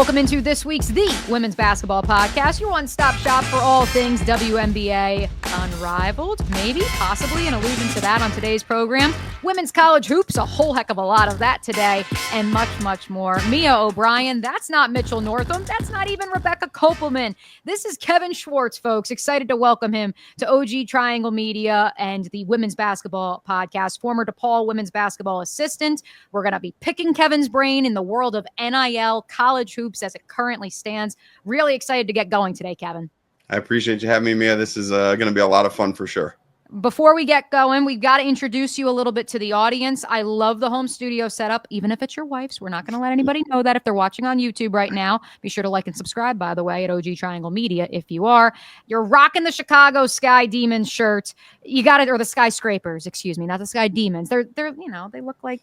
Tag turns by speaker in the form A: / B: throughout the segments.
A: Welcome into this week's The Women's Basketball Podcast, your one-stop shop for all things WNBA. Unrivaled, maybe, possibly an allusion to that on today's program. Women's college hoops, a whole heck of a lot of that today, and much, much more. Mia O'Brien, that's not Mitchell Northam, that's not even Rebecca Kopelman. This is Kevin Schwartz, folks. Excited to welcome him to OG Triangle Media and the Women's Basketball Podcast, former DePaul women's basketball assistant. We're going to be picking Kevin's brain in the world of NIL, college hoops as it currently stands. Really excited to get going today, Kevin.
B: I appreciate you having me, Mia. This is going to be a lot of fun for sure.
A: Before we get going, we've got to introduce you a little bit to the audience. I love the home studio setup, even if it's your wife's. We're not going to let anybody know that if they're watching on YouTube right now. Be sure to like and subscribe, by the way, at OG Triangle Media if you are. You're rocking the Chicago Sky Demons shirt. You got it, or the Skyscrapers, excuse me, not the Sky Demons. They're they look like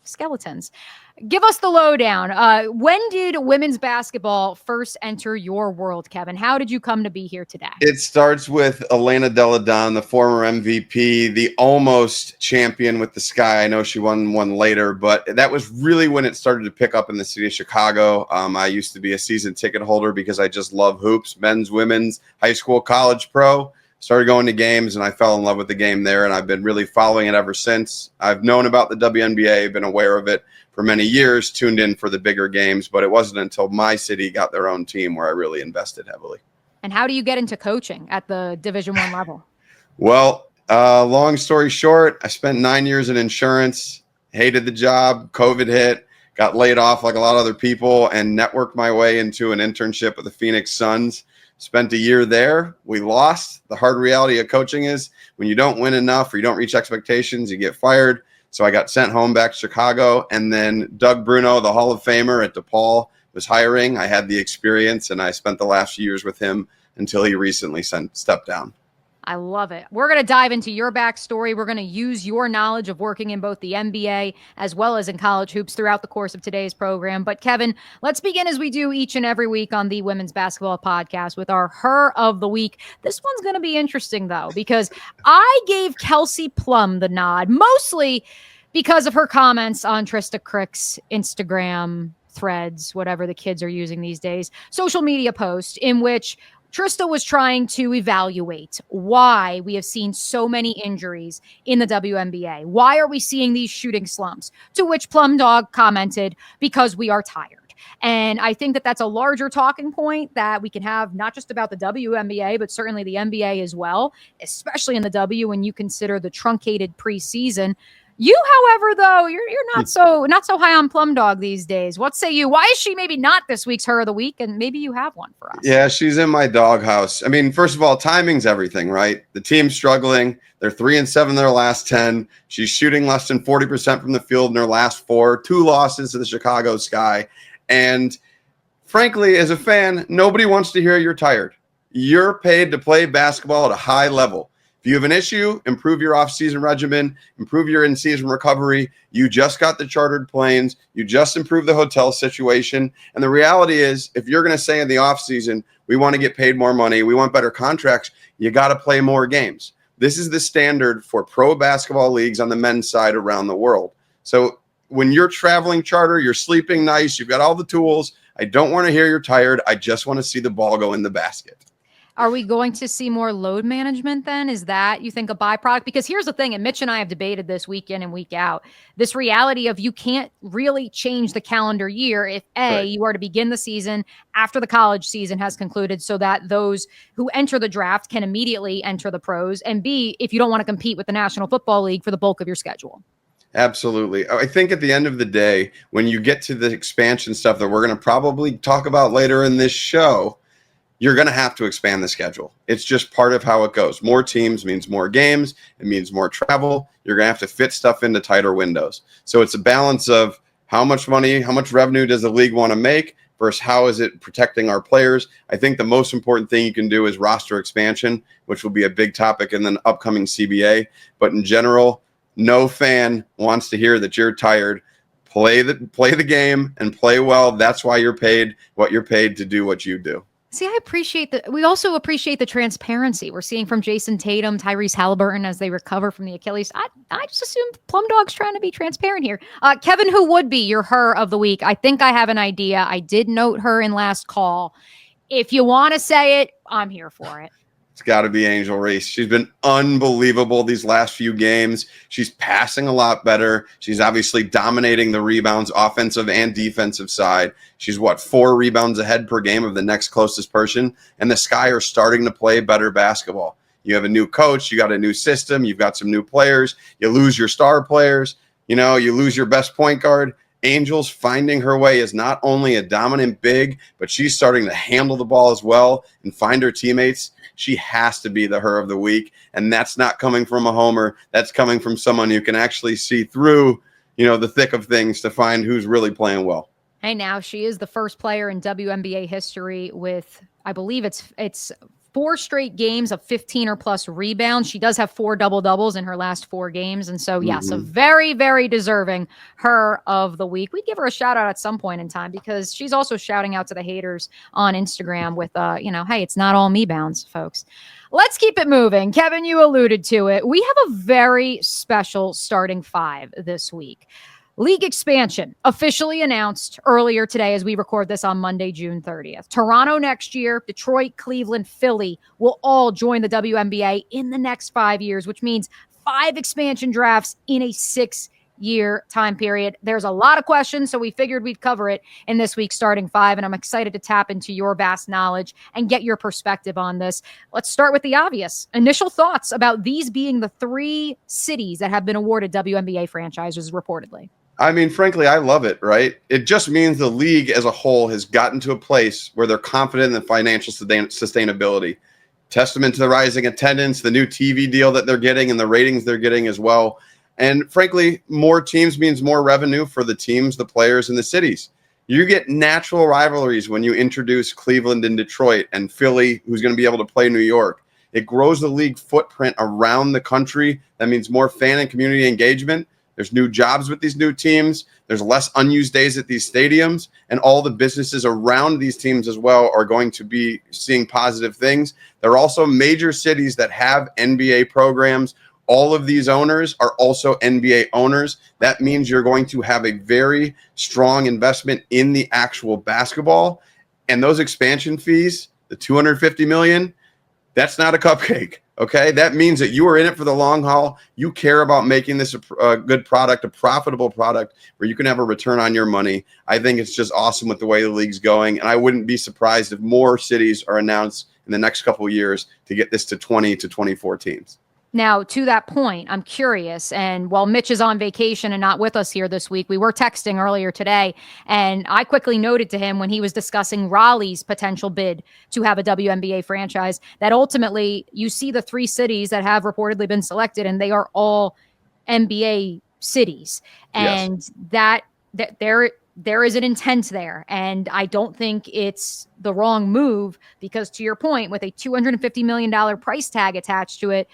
A: skeletons. Give us the lowdown. When did women's basketball first enter your world, Kevin? How did you come to be here today?
B: It starts with Elena Deladon, the former MVP, the almost champion with the Sky. I know she won one later, but that was really when it started to pick up in the city of Chicago. I used to be a season ticket holder because I just love hoops, men's, women's, high school, college, pro. Started going to games, and I fell in love with the game there, and I've been really following it ever since. I've known about the WNBA, been aware of it for many years, tuned in for the bigger games, but it wasn't until my city got their own team where I really invested heavily.
A: And how do you get into coaching at the Division I level?
B: Well, long story short, I spent 9 years in insurance, hated the job, COVID hit, got laid off like a lot of other people, and networked my way into an internship with the Phoenix Suns. Spent a year there. We lost. The hard reality of coaching is when you don't win enough or you don't reach expectations, you get fired. So I got sent home back to Chicago. And then Doug Bruno, the Hall of Famer at DePaul, was hiring. I had the experience, and I spent the last few years with him until he recently stepped down.
A: I love it. We're going to dive into your backstory. We're going to use your knowledge of working in both the NBA as well as in college hoops throughout the course of today's program. But Kevin, let's begin as we do each and every week on the Women's Basketball Podcast with our Her of the Week. This one's going to be interesting, though, because I gave Kelsey Plum the nod, mostly because of her comments on Trista Crick's Instagram threads, whatever the kids are using these days, social media post in which Trista was trying to evaluate why we have seen so many injuries in the WNBA. Why are we seeing these shooting slumps? To which Plum Dog commented, because we are tired. And I think that that's a larger talking point that we can have, not just about the WNBA, but certainly the NBA as well, especially in the W when you consider the truncated preseason. You, however, though, you're not so high on Plum Dog these days. What say you? Why is she maybe not this week's Her of the Week? And maybe you have one for us.
B: Yeah, she's in my doghouse. I mean, first of all, timing's everything, right? The team's struggling. They're 3-7 in their last 10. She's shooting less than 40% from the field in their last 4. 2 losses to the Chicago Sky. And frankly, as a fan, nobody wants to hear you're tired. You're paid to play basketball at a high level. If you have an issue, improve your off-season regimen, improve your in-season recovery. You just got the chartered planes. You just improved the hotel situation. And the reality is, if you're going to say in the off-season, we want to get paid more money, we want better contracts, you got to play more games. This is the standard for pro basketball leagues on the men's side around the world. So when you're traveling charter, you're sleeping nice, you've got all the tools. I don't want to hear you're tired. I just want to see the ball go in the basket.
A: Are we going to see more load management then? Is that, you think, a byproduct? Because here's the thing, and Mitch and I have debated this week in and week out, this reality of you can't really change the calendar year if, A, right, you are to begin the season after the college season has concluded so that those who enter the draft can immediately enter the pros, and B, if you don't want to compete with the National Football League for the bulk of your schedule.
B: Absolutely. I think at the end of the day, when you get to the expansion stuff that we're going to probably talk about later in this show, you're going to have to expand the schedule. It's just part of how it goes. More teams means more games. It means more travel. You're going to have to fit stuff into tighter windows. So it's a balance of how much money, how much revenue does the league want to make versus how is it protecting our players. I think the most important thing you can do is roster expansion, which will be a big topic in the upcoming CBA. But in general, no fan wants to hear that you're tired. Play the game and play well. That's why you're paid what you're paid to do what you do.
A: See, we also appreciate the transparency we're seeing from Jason Tatum, Tyrese Halliburton as they recover from the Achilles. I just assumed Plum Dog's trying to be transparent here. Kevin, who would be your her of the week? I think I have an idea. I did note her in last call. If you want to say it, I'm here for it.
B: It's got to be Angel Reese. She's been unbelievable these last few games. She's passing a lot better. She's obviously dominating the rebounds, offensive and defensive side. She's 4 rebounds ahead per game of the next closest person. And the Sky are starting to play better basketball. You have a new coach. You got a new system. You've got some new players. You lose your star players. You lose your best point guard. Angel's finding her way as not only a dominant big, but she's starting to handle the ball as well and find her teammates. She has to be the her of the week. And that's not coming from a homer. That's coming from someone who can actually see through, the thick of things to find who's really playing well.
A: Hey, now she is the first player in WNBA history with, I believe it's 4 straight games of 15 or plus rebounds. She does have 4 double-doubles in her last 4 games. And so, yes, a very, very deserving her of the week. We'd give her a shout out at some point in time because she's also shouting out to the haters on Instagram with, hey, it's not all me bounds, folks. Let's keep it moving. Kevin, you alluded to it. We have a very special starting 5 this week. League expansion officially announced earlier today as we record this on Monday, June 30th. Toronto next year, Detroit, Cleveland, Philly will all join the WNBA in the next 5 years, which means 5 expansion drafts in a 6-year time period. There's a lot of questions, so we figured we'd cover it in this week's starting 5, and I'm excited to tap into your vast knowledge and get your perspective on this. Let's start with the obvious. Initial thoughts about these being the 3 cities that have been awarded WNBA franchises reportedly.
B: I mean, frankly, I love it, right? It just means the league as a whole has gotten to a place where they're confident in the financial sustainability. Testament to the rising attendance, the new TV deal that they're getting, and the ratings they're getting as well. And frankly, more teams means more revenue for the teams, the players, and the cities. You get natural rivalries when you introduce Cleveland and Detroit and Philly, who's going to be able to play New York. It grows the league footprint around the country. That means more fan and community engagement. There's new jobs with these new teams. There's less unused days at these stadiums. And all the businesses around these teams as well are going to be seeing positive things. There are also major cities that have NBA programs. All of these owners are also NBA owners. That means you're going to have a very strong investment in the actual basketball. And those expansion fees, the $250 million, that's not a cupcake. Okay, that means that you are in it for the long haul. You care about making this a good product, a profitable product where you can have a return on your money. I think it's just awesome with the way the league's going. And I wouldn't be surprised if more cities are announced in the next couple of years to get this to 20 to 24 teams.
A: Now, to that point, I'm curious, and while Mitch is on vacation and not with us here this week, we were texting earlier today, and I quickly noted to him when he was discussing Raleigh's potential bid to have a WNBA franchise that ultimately you see the 3 cities that have reportedly been selected, and they are all NBA cities. And that there is an intent there. And I don't think it's the wrong move because, to your point, with a $250 million price tag attached to it,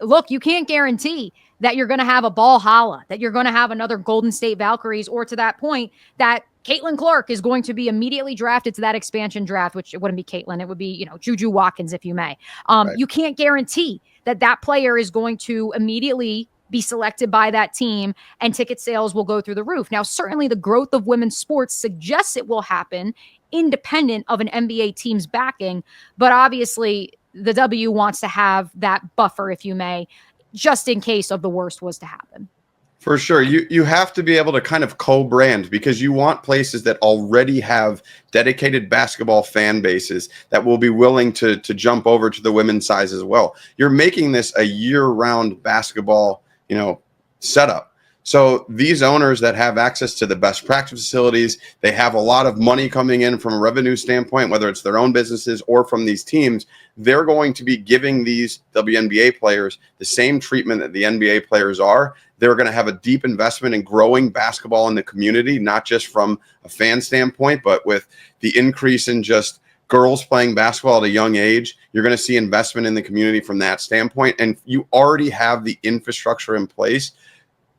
A: look, you can't guarantee that you're going to have a Ball Holla, that you're going to have another Golden State Valkyries, or to that point, that Caitlin Clark is going to be immediately drafted to that expansion draft, which it wouldn't be Caitlin. It would be, Juju Watkins, if you may. Right. You can't guarantee that that player is going to immediately be selected by that team and ticket sales will go through the roof. Now, certainly the growth of women's sports suggests it will happen independent of an NBA team's backing, but obviously the W wants to have that buffer, if you may, just in case of the worst was to happen.
B: For sure. You have to be able to kind of co-brand because you want places that already have dedicated basketball fan bases that will be willing to jump over to the women's side as well. You're making this a year-round basketball, setup. So these owners that have access to the best practice facilities, they have a lot of money coming in from a revenue standpoint, whether it's their own businesses or from these teams, they're going to be giving these WNBA players the same treatment that the NBA players are. They're going to have a deep investment in growing basketball in the community, not just from a fan standpoint, but with the increase in just girls playing basketball at a young age. You're going to see investment in the community from that standpoint. And you already have the infrastructure in place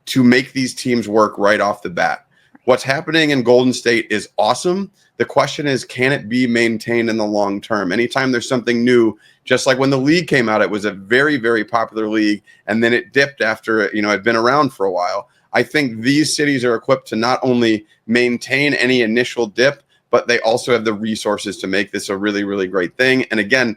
B: to make these teams work right off the bat. What's happening in Golden State is awesome. The question is, can it be maintained in the long term? Anytime there's something new, just like when the league came out, it was a very, very popular league, and then it dipped after it had been around for a while. I think these cities are equipped to not only maintain any initial dip, but they also have the resources to make this a really, really great thing. And again,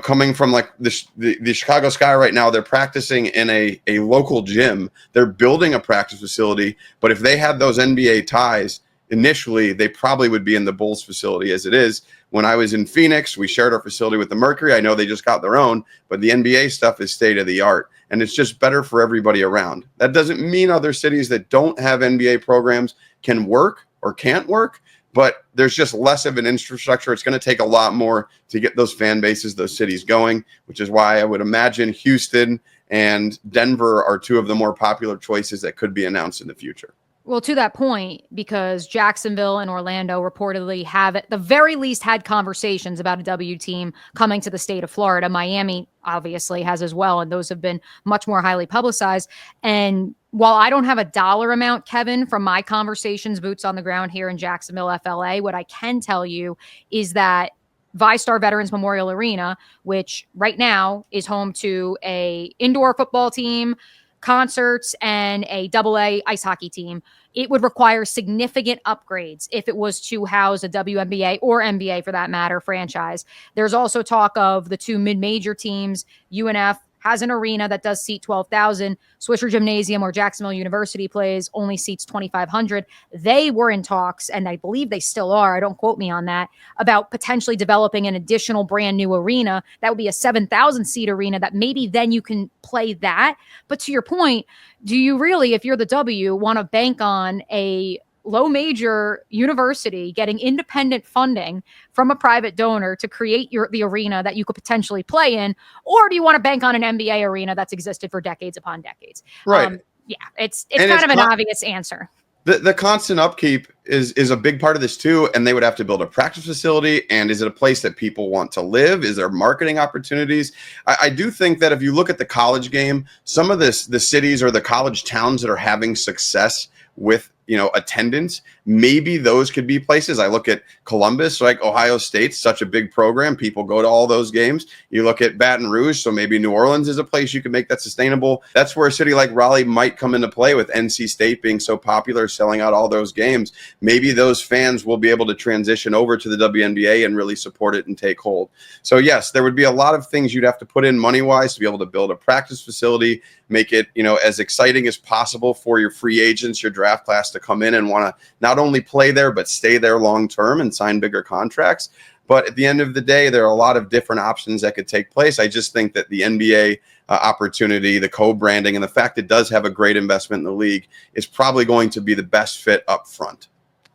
B: coming from like the Chicago Sky right now, they're practicing in a local gym. They're building a practice facility, but if they had those NBA ties, initially they probably would be in the Bulls facility as it is. When I was in Phoenix, we shared our facility with the Mercury. I know they just got their own, but the NBA stuff is state of the art, and it's just better for everybody around. That doesn't mean other cities that don't have NBA programs can work or can't work, but there's just less of an infrastructure. It's going to take a lot more to get those fan bases, those cities going, which is why I would imagine Houston and Denver are two of the more popular choices that could be announced in the future.
A: Well, to that point, because Jacksonville and Orlando reportedly have at the very least had conversations about a W team coming to the state of Florida. Miami obviously has as well, and those have been much more highly publicized. And while I don't have a dollar amount, Kevin, from my conversations, boots on the ground here in Jacksonville, FLA, what I can tell you is that VyStar Veterans Memorial Arena, which right now is home to a indoor football team, concerts, and a AA ice hockey team, it would require significant upgrades if it was to house a WNBA or NBA, for that matter, franchise. There's also talk of the two mid-major teams. UNF has an arena that does seat 12,000. Swisher Gymnasium, where Jacksonville University plays, only seats 2,500. They were in talks, and I believe they still are, don't quote me on that, about potentially developing an additional brand new arena. That would be a 7,000 seat arena that maybe then you can play that. But to your point, do you really, if you're the W, want to bank on a low major university getting independent funding from a private donor to create the arena that you could potentially play in? Or do you want to bank on an NBA arena that's existed for decades upon decades?
B: Right.
A: Yeah, it's kind of an obvious answer.
B: The constant upkeep is a big part of this too, and they would have to build a practice facility. And is it a place that people want to live? Is there marketing opportunities? I do think that if you look at the college game, some of the cities or the college towns that are having success with attendance, maybe those could be places. I look at Columbus, like Ohio State's such a big program. People go to all those games. You look at Baton Rouge, so maybe New Orleans is a place you can make that sustainable. That's where a city like Raleigh might come into play with NC State being so popular, selling out all those games. Maybe those fans will be able to transition over to the WNBA and really support it and take hold. So yes, there would be a lot of things you'd have to put in money-wise to be able to build a practice facility, make it, as exciting as possible for your free agents, your draft class to come in and want to not only play there, but stay there long term and sign bigger contracts. But at the end of the day, there are a lot of different options that could take place. I just think that the NBA opportunity, the co-branding, and the fact it does have a great investment in the league is probably going to be the best fit up front.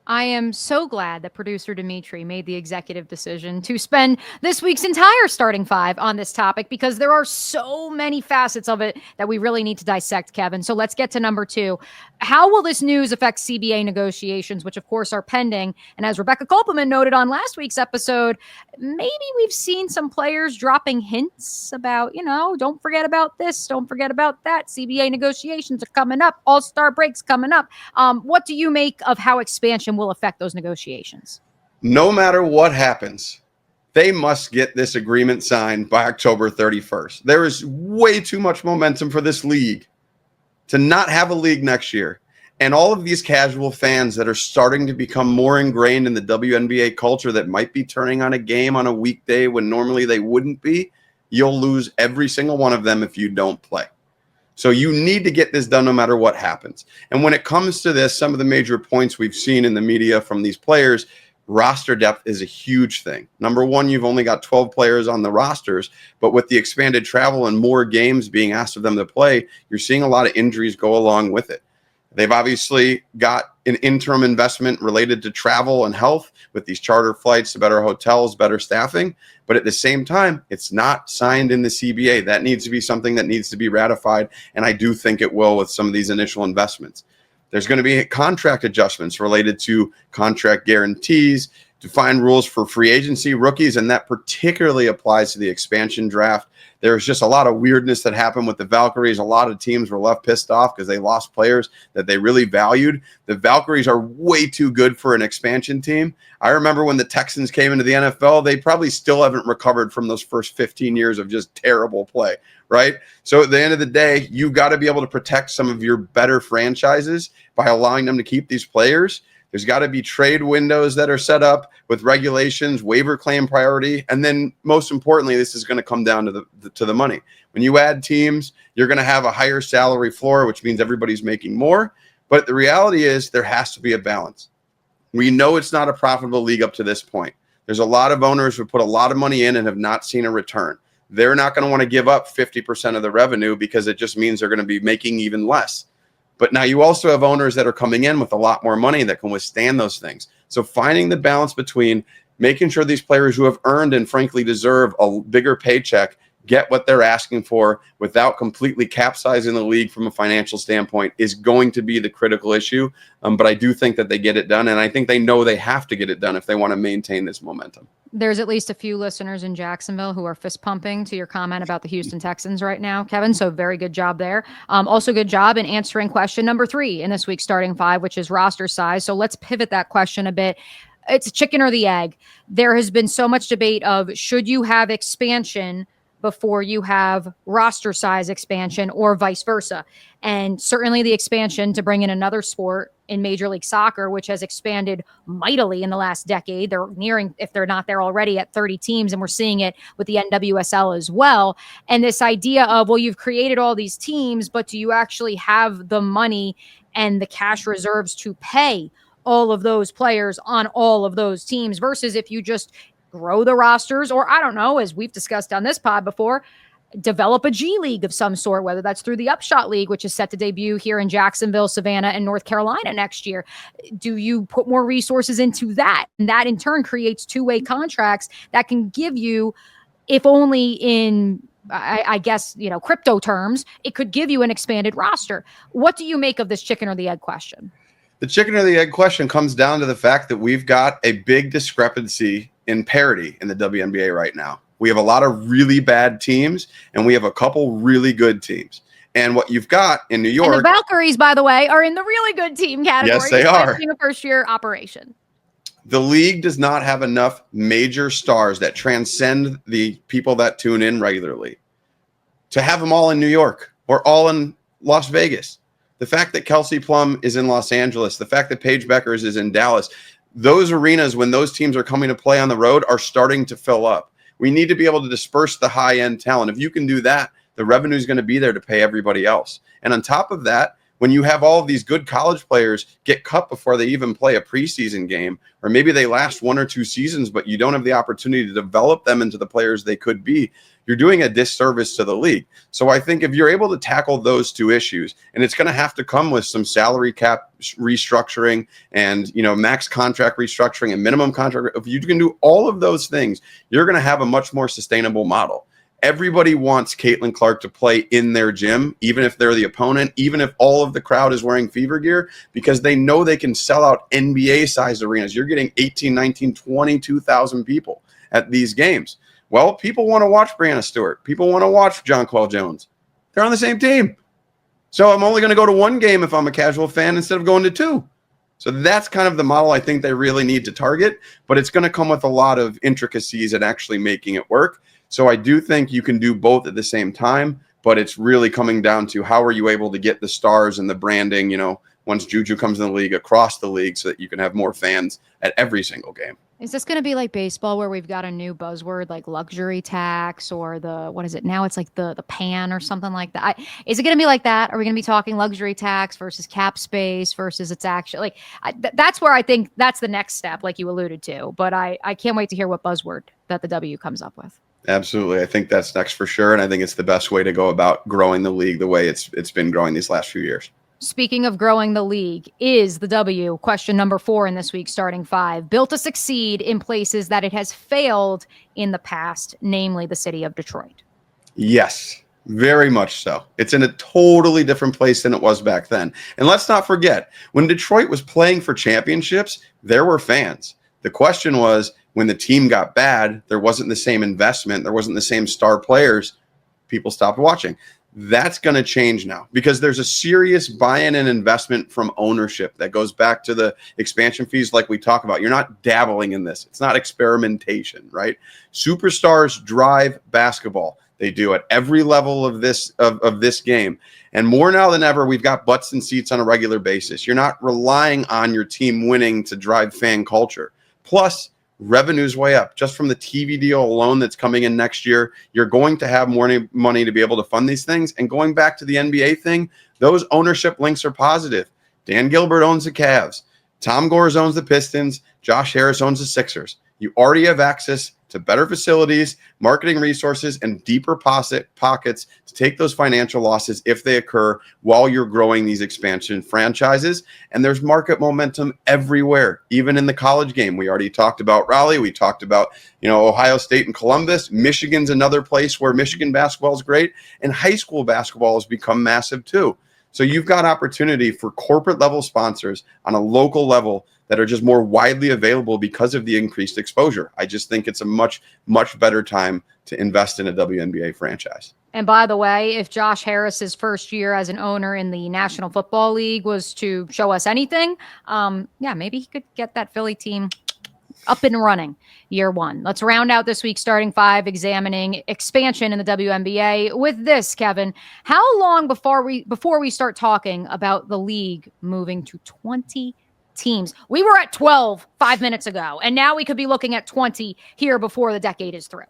A: I am so glad that producer Dimitri made the executive decision to spend this week's entire starting five on this topic, because there are so many facets of it that we really need to dissect, Kevin. So let's get to number two. How will this news affect CBA negotiations, which of course are pending? And as Rebecca Kopelman noted on last week's episode, maybe we've seen some players dropping hints about, don't forget about this, don't forget about that. CBA negotiations are coming up. All-Star breaks coming up. What do you make of how expansion will affect those negotiations?
B: No matter what happens, they must get this agreement signed by October 31st. There is way too much momentum for this league to not have a league next year. And all of these casual fans that are starting to become more ingrained in the WNBA culture that might be turning on a game on a weekday when normally they wouldn't be, you'll lose every single one of them if you don't play. So you need to get this done no matter what happens. And when it comes to this, some of the major points we've seen in the media from these players, roster depth is a huge thing. Number one, you've only got 12 players on the rosters, but with the expanded travel and more games being asked of them to play, you're seeing a lot of injuries go along with it. They've obviously got an interim investment related to travel and health with these charter flights, better hotels, better staffing. But at the same time, it's not signed in the CBA. That needs to be something that needs to be ratified. And I do think it will with some of these initial investments. There's going to be contract adjustments related to contract guarantees, define rules for free agency, rookies, and that particularly applies to the expansion draft. There's just a lot of weirdness that happened with the Valkyries. A lot of teams were left pissed off because they lost players that they really valued. The Valkyries are way too good for an expansion team. I remember when the Texans came into the NFL, they probably still haven't recovered from those first 15 years of just terrible play, right? So at the end of the day, you got to be able to protect some of your better franchises by allowing them to keep these players. There's got to be trade windows that are set up with regulations, waiver claim priority, and then most importantly, this is going to come down to the money. When you add teams, you're going to have a higher salary floor, which means everybody's making more. But the reality is there has to be a balance. We know it's not a profitable league up to this point. There's a lot of owners who put a lot of money in and have not seen a return. They're not going to want to give up 50% of the revenue because it just means they're going to be making even less. But now you also have owners that are coming in with a lot more money that can withstand those things. So finding the balance between making sure these players who have earned and frankly deserve a bigger paycheck get what they're asking for without completely capsizing the league from a financial standpoint is going to be the critical issue. But I do think that they get it done, and I think they know they have to get it done if they want to maintain this momentum.
A: There's at least a few listeners in Jacksonville who are fist pumping to your comment about the Houston Texans right now, Kevin. So very good job there. Also good job in answering question number 3 in this week's starting 5, which is roster size. So let's pivot that question a bit. It's chicken or the egg. There has been so much debate of should you have expansion before you have roster size expansion or vice versa. And certainly the expansion to bring in another sport in Major League Soccer, which has expanded mightily in the last decade. They're nearing, if they're not there already, at 30 teams, and we're seeing it with the NWSL as well. And this idea of, well, you've created all these teams, but do you actually have the money and the cash reserves to pay all of those players on all of those teams versus if you just grow the rosters, or I don't know, as we've discussed on this pod before, develop a G League of some sort, whether that's through the Upshot League, which is set to debut here in Jacksonville, Savannah, and North Carolina next year. Do you put more resources into that? And that in turn creates two-way contracts that can give you, if only in, I guess, crypto terms, it could give you an expanded roster. What do you make of this chicken or the egg question?
B: The chicken or the egg question comes down to the fact that we've got a big discrepancy in parity in the WNBA right now. We have a lot of really bad teams, and we have a couple really good teams. And what you've got in New York...
A: And the Valkyries, by the way, are in the really good team category.
B: Yes, they are.
A: Being a first-year operation.
B: The league does not have enough major stars that transcend the people that tune in regularly to have them all in New York or all in Las Vegas. The fact that Kelsey Plum is in Los Angeles, the fact that Paige Beckers is in Dallas, those arenas, when those teams are coming to play on the road, are starting to fill up. We need to be able to disperse the high-end talent. If you can do that, the revenue is going to be there to pay everybody else. And on top of that, when you have all of these good college players get cut before they even play a preseason game, or maybe they last 1 or 2 seasons, but you don't have the opportunity to develop them into the players they could be, you're doing a disservice to the league. So I think if you're able to tackle those 2 issues, and it's going to have to come with some salary cap restructuring and, max contract restructuring and minimum contract. If you can do all of those things, you're going to have a much more sustainable model. Everybody wants Caitlin Clark to play in their gym, even if they're the opponent, even if all of the crowd is wearing Fever gear, because they know they can sell out NBA-sized arenas. You're getting 18, 19, 22,000 people at these games. Well, people want to watch Brianna Stewart. People want to watch Jonquel Jones. They're on the same team. So I'm only going to go to 1 game if I'm a casual fan instead of going to 2. So that's kind of the model I think they really need to target, but it's going to come with a lot of intricacies and actually making it work. So I do think you can do both at the same time, but it's really coming down to how are you able to get the stars and the branding, once Juju comes in the league, across the league, so that you can have more fans at every single game.
A: Is this going to be like baseball where we've got a new buzzword like luxury tax or what is it now? It's like the pan or something like that. Is it going to be like that? Are we going to be talking luxury tax versus cap space versus it's actually that's where I think that's the next step, like you alluded to. But I can't wait to hear what buzzword that the W comes up with.
B: Absolutely. I think that's next for sure. And I think it's the best way to go about growing the league the way it's been growing these last few years.
A: Speaking of growing the league, is the W, question number 4 in this week's starting 5, built to succeed in places that it has failed in the past, namely the city of Detroit?
B: Yes, very much so. It's in a totally different place than it was back then. And let's not forget, when Detroit was playing for championships, there were fans. The question was, when the team got bad, there wasn't the same investment, there wasn't the same star players, people stopped watching. That's going to change now because there's a serious buy-in and investment from ownership that goes back to the expansion fees like we talk about. You're not dabbling in this. It's not experimentation, right? Superstars drive basketball. They do at every level of this game. And more now than ever, we've got butts and seats on a regular basis. You're not relying on your team winning to drive fan culture. Plus, revenue's way up just from the TV deal alone that's coming in next year. You're going to have more money to be able to fund these things. And going back to the NBA thing, those ownership links are positive. Dan Gilbert owns the Cavs. Tom Gores owns the Pistons. Josh Harris owns the Sixers. You already have access to better facilities, marketing resources, and deeper pockets to take those financial losses if they occur while you're growing these expansion franchises. And there's market momentum everywhere, even in the college game. We already talked about Raleigh. We talked about, Ohio State and Columbus. Michigan's another place where Michigan basketball is great, and high school basketball has become massive too. So you've got opportunity for corporate level sponsors on a local level that are just more widely available because of the increased exposure. I just think it's a much, much better time to invest in a WNBA franchise.
A: And by the way, if Josh Harris's first year as an owner in the National Football League was to show us anything, maybe he could get that Philly team up and running year one. Let's round out this week's starting five, examining expansion in the WNBA with this, Kevin. How long before we start talking about the league moving to 20 teams? We were at 12 5 minutes ago, and now we could be looking at 20 here before the decade is through.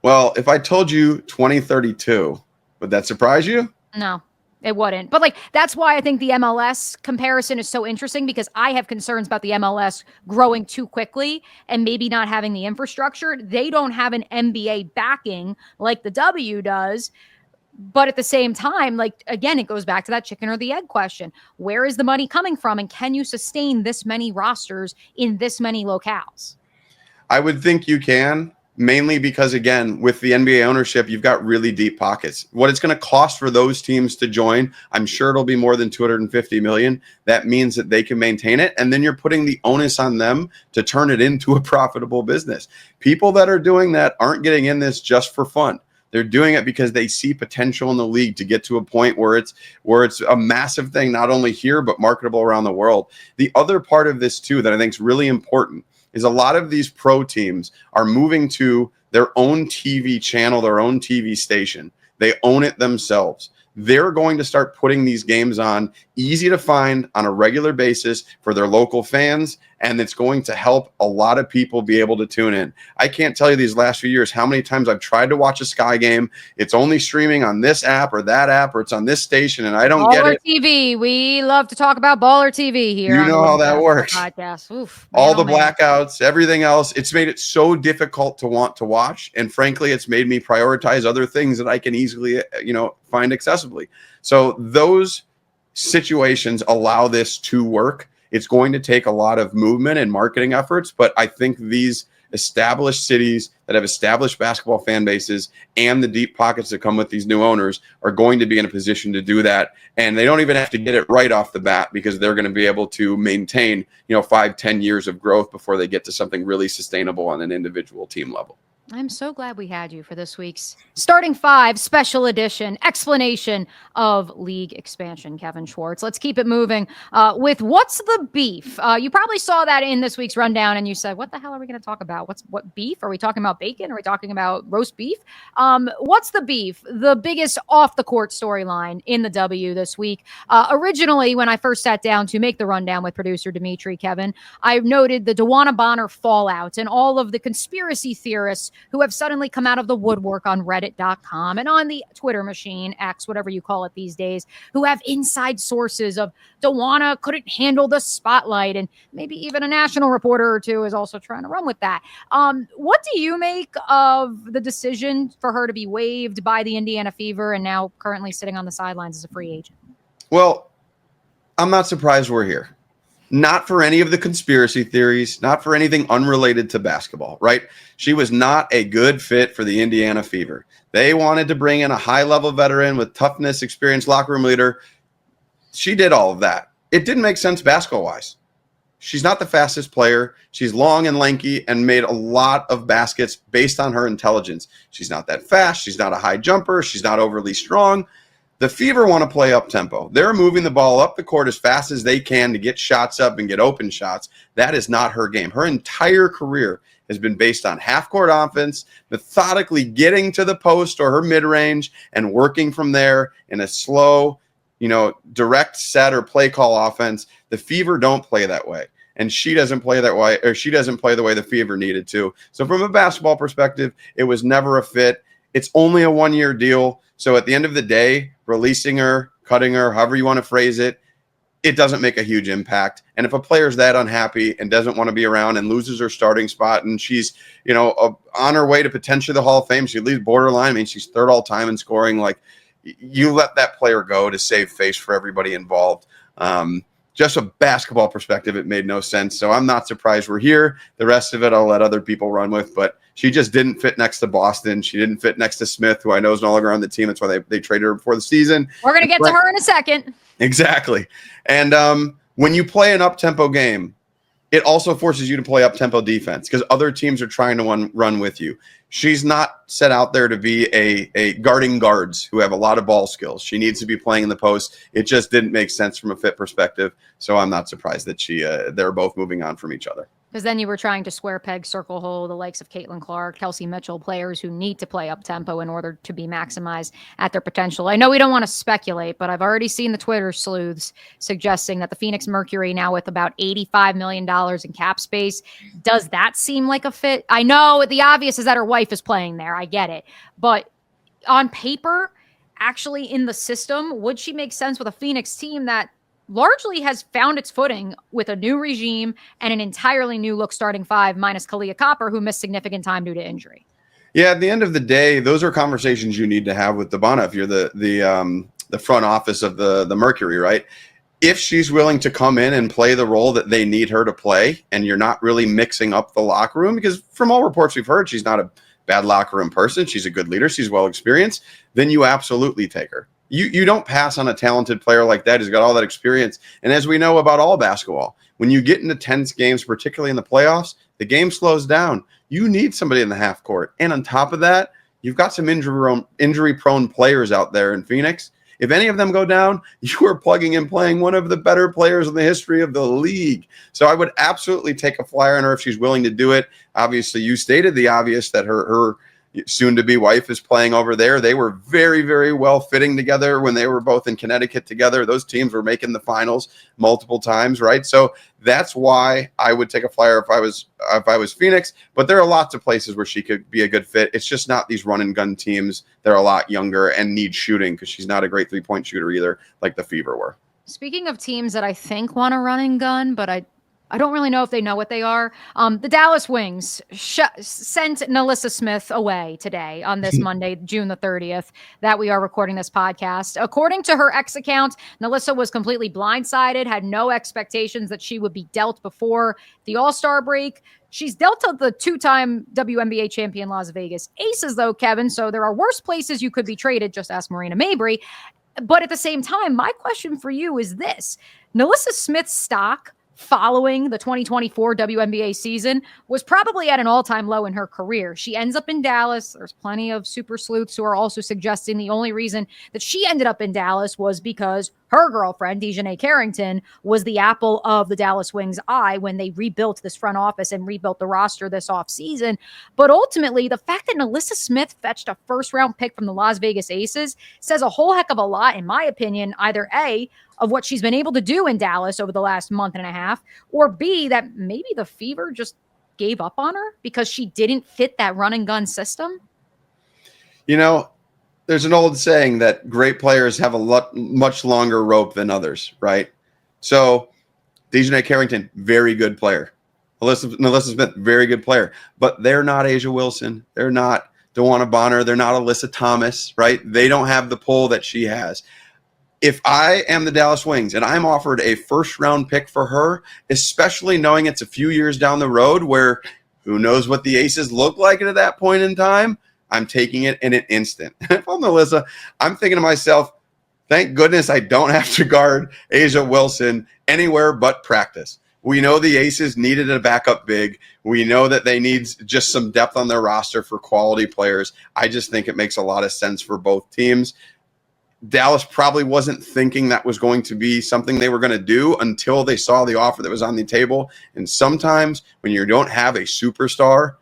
B: Well, if I told you 2032, would that surprise you?
A: No, it wouldn't. But that's why I think the MLS comparison is so interesting, because I have concerns about the MLS growing too quickly and maybe not having the infrastructure. They don't have an NBA backing like the W does. But at the same time, again, it goes back to that chicken or the egg question. Where is the money coming from? And can you sustain this many rosters in this many locales?
B: I would think you can, mainly because, again, with the NBA ownership, you've got really deep pockets. What it's going to cost for those teams to join, I'm sure it'll be more than $250 million. That means that they can maintain it. And then you're putting the onus on them to turn it into a profitable business. People that are doing that aren't getting in this just for fun. They're doing it because they see potential in the league to get to a point where it's a massive thing, not only here, but marketable around the world. The other part of this, too, that I think is really important is a lot of these pro teams are moving to their own TV channel, their own TV station. They own it themselves. They're going to start putting these games on, easy to find on a regular basis for their local fans, and it's going to help a lot of people be able to tune in. I can't tell you these last few years how many times I've tried to watch a Sky game. It's only streaming on this app or that app, or it's on this station, and I don't get it.
A: Baller TV. We love to talk about Baller TV here.
B: You know how that works.
A: Podcast. Oof,
B: all the blackouts, everything else. It's made it so difficult to want to watch, and frankly, it's made me prioritize other things that I can easily, find accessibly. So those situations allow this to work. It's going to take a lot of movement and marketing efforts, but I think these established cities that have established basketball fan bases and the deep pockets that come with these new owners are going to be in a position to do that. And they don't even have to get it right off the bat, because they're going to be able to maintain, 5-10 years of growth before they get to something really sustainable on an individual team level.
A: I'm so glad we had you for this week's Starting Five special edition explanation of league expansion, Kevin Schwartz. Let's keep it moving with What's the Beef? You probably saw that in this week's rundown and you said, what the hell are we going to talk about? What beef? Are we talking about bacon? Are we talking about roast beef? What's the beef? The biggest off the court storyline in the W this week. Originally, when I first sat down to make the rundown with producer Dimitri, Kevin, I noted the Dewanna Bonner fallout and all of the conspiracy theorists who have suddenly come out of the woodwork on Reddit.com and on the Twitter machine, X, whatever you call it these days, who have inside sources of Dewanna couldn't handle the spotlight, and maybe even a national reporter or two is also trying to run with that. What do you make of the decision for her to be waived by the Indiana Fever and now currently sitting on the sidelines as a free agent?
B: Well, I'm not surprised we're here. Not for any of the conspiracy theories, not for anything unrelated to basketball, right? She was not a good fit for the Indiana Fever. They wanted to bring in a high-level veteran with toughness, experienced locker room leader. She did all of that. It didn't make sense basketball-wise. She's not the fastest player. She's long and lanky and made a lot of baskets based on her intelligence. She's not that fast. She's not a high jumper. She's not overly strong. The Fever want to play up tempo. They're moving the ball up the court as fast as they can to get shots up and get open shots. That is not her game. Her entire career has been based on half-court offense, methodically getting to the post or her mid-range and working from there in a slow, direct set or play call offense. The Fever don't play that way. And she doesn't play that way, or she doesn't play the way the Fever needed to. So from a basketball perspective, it was never a fit. It's only a one-year deal. So at the end of the day, releasing her, cutting her, however you want to phrase it, it doesn't make a huge impact. And if a player's that unhappy and doesn't want to be around and loses her starting spot and she's, on her way to potentially the Hall of Fame, she leaves borderline. I mean, she's third all time in scoring. Like, you let that player go to save face for everybody involved. Just a basketball perspective, it made no sense. So I'm not surprised we're here. The rest of it, I'll let other people run with. But she just didn't fit next to Boston. She didn't fit next to Smith, who I know is no longer on the team. That's why they traded her before the season.
A: We're going to get to her in a second.
B: Exactly. And when you play an up-tempo game, it also forces you to play up-tempo defense because other teams are trying to run with you. She's not set out there to be a guarding guards who have a lot of ball skills. She needs to be playing in the post. It just didn't make sense from a fit perspective. So I'm not surprised that they're both moving on from each other.
A: Because then you were trying to square peg, circle hole, the likes of Caitlin Clark, Kelsey Mitchell, players who need to play up tempo in order to be maximized at their potential. I know we don't want to speculate, but I've already seen the Twitter sleuths suggesting that the Phoenix Mercury, now with about $85 million in cap space, does that seem like a fit? I know the obvious is that her wife is playing there. I get it. But on paper, actually in the system, would she make sense with a Phoenix team that largely has found its footing with a new regime and an entirely new look starting five minus Kalia Copper, who missed significant time due to injury?
B: Yeah, at the end of the day, those are conversations you need to have with Dewanna if you're the front office of the Mercury, right? If she's willing to come in and play the role that they need her to play, and you're not really mixing up the locker room, because from all reports we've heard, she's not a bad locker room person. She's a good leader. She's well experienced. Then you absolutely take her. You don't pass on a talented player like that who's got all that experience. And as we know about all basketball, when you get into tense games, particularly in the playoffs, the game slows down. You need somebody in the half court. And on top of that, you've got some injury-prone players out there in Phoenix. If any of them go down, you are plugging and playing one of the better players in the history of the league. So I would absolutely take a flyer on her if she's willing to do it. Obviously, you stated the obvious that her soon-to-be wife is playing over there. They were very, very well fitting together when they were both in Connecticut together. Those teams were making the finals multiple times, right? So that's why I would take a flyer if I was Phoenix. But there are lots of places where she could be a good fit. It's just not these run-and-gun teams. They're a lot younger and need shooting because she's not a great three-point shooter either, like the Fever were.
A: Speaking of teams that I think want to run and gun, but I don't really know if they know what they are. The Dallas Wings sent Nalyssa Smith away today on this Monday, June the 30th, that we are recording this podcast. According to her X account, Nalyssa was completely blindsided, had no expectations that she would be dealt before the All-Star break. She's dealt to the two-time WNBA champion Las Vegas Aces, though, Kevin, so there are worse places you could be traded. Just ask Marina Mabry. But at the same time, my question for you is this. Nalyssa Smith's stock following the 2024 WNBA season was probably at an all-time low in her career. She ends up in Dallas. There's plenty of super sleuths who are also suggesting the only reason that she ended up in Dallas was because her girlfriend, Dejanay Carrington, was the apple of the Dallas Wings' eye when they rebuilt this front office and rebuilt the roster this offseason. But ultimately, the fact that Nalyssa Smith fetched a first-round pick from the Las Vegas Aces says a whole heck of a lot, in my opinion, either A, of what she's been able to do in Dallas over the last month and a half, or B, that maybe the Fever just gave up on her because she didn't fit that run and gun system?
B: You know, there's an old saying that great players have much longer rope than others, right? So Dejanay Carrington, very good player. Nalyssa Smith, very good player. But they're not A'ja Wilson. They're not Dewanna Bonner. They're not Alyssa Thomas, right? They don't have the pull that she has. If I am the Dallas Wings and I'm offered a first-round pick for her, especially knowing it's a few years down the road where who knows what the Aces look like at that point in time, I'm taking it in an instant. If I'm Nalyssa, I'm thinking to myself, thank goodness I don't have to guard A'ja Wilson anywhere but practice. We know the Aces needed a backup big. We know that they need just some depth on their roster for quality players. I just think it makes a lot of sense for both teams. Dallas probably wasn't thinking that was going to be something they were going to do until they saw the offer that was on the table. And sometimes when you don't have a superstar,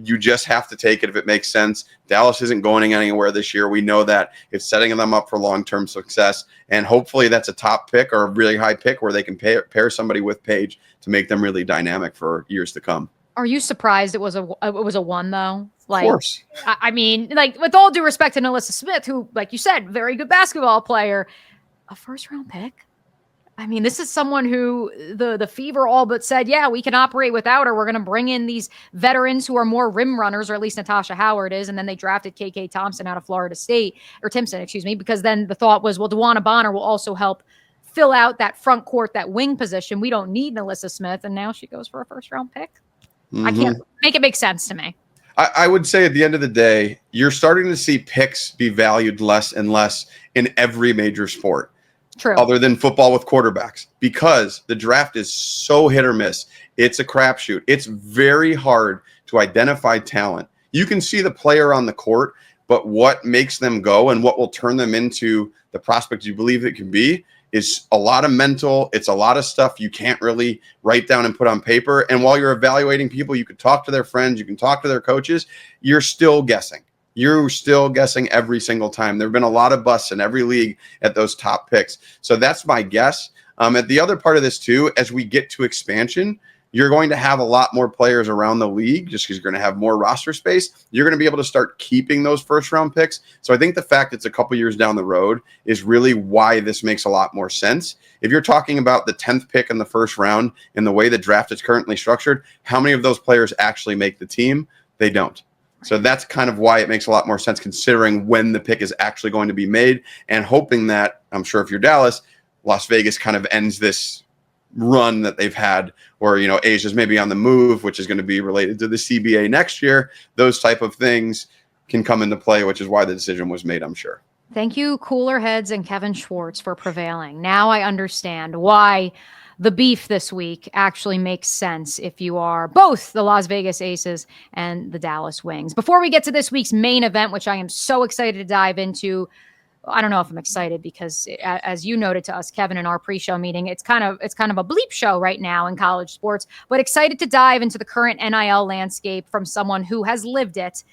B: you just have to take it if it makes sense. Dallas isn't going anywhere this year. We know that. It's setting them up for long-term success. And hopefully that's a top pick or a really high pick where they can pair somebody with Paige to make them really dynamic for years to come.
A: Are you surprised it was a 1 though? Like,
B: of course.
A: I mean, like, with all due respect to Nalyssa Smith, who, like you said, very good basketball player, a first-round pick. I mean, this is someone who the Fever all but said, yeah, we can operate without her. We're going to bring in these veterans who are more rim runners, or at least Natasha Howard is. And then they drafted KK Thompson out of Florida State, or Timpson, excuse me, because then the thought was, well, Dewanna Bonner will also help fill out that front court, that wing position. We don't need Nalyssa Smith. And now she goes for a first-round pick. Mm-hmm. I can't make it make sense to me.
B: I would say at the end of the day, you're starting to see picks be valued less and less in every major sport.
A: True.
B: Other than football with quarterbacks, because the draft is so hit or miss. It's a crapshoot. It's very hard to identify talent. You can see the player on the court, but what makes them go and what will turn them into the prospect you believe it can be is a lot of mental. It's a lot of stuff you can't really write down and put on paper. And while you're evaluating people, you can talk to their friends, you can talk to their coaches. You're still guessing. You're still guessing every single time. There have been a lot of busts in every league at those top picks. So that's my guess. At the other part of this too, as we get to expansion, you're going to have a lot more players around the league just because you're going to have more roster space. You're going to be able to start keeping those first-round picks. So I think the fact it's a couple years down the road is really why this makes a lot more sense. If you're talking about the 10th pick in the first round and the way the draft is currently structured, how many of those players actually make the team? They don't. So that's kind of why it makes a lot more sense considering when the pick is actually going to be made and hoping that, I'm sure if you're Dallas, Las Vegas kind of ends this run that they've had, or, you know, Asia's maybe on the move, which is going to be related to the CBA next year. Those type of things can come into play, which is why the decision was made, I'm sure.
A: Thank you, Cooler Heads and Kevin Schwartz, for prevailing. Now I understand why the beef this week actually makes sense if you are both the Las Vegas Aces and the Dallas Wings. Before we get to this week's main event, which I am so excited to dive into, I don't know if I'm excited because, as you noted to us, Kevin, in our pre-show meeting, it's kind of a bleep show right now in college sports, but excited to dive into the current NIL landscape from someone who has lived it.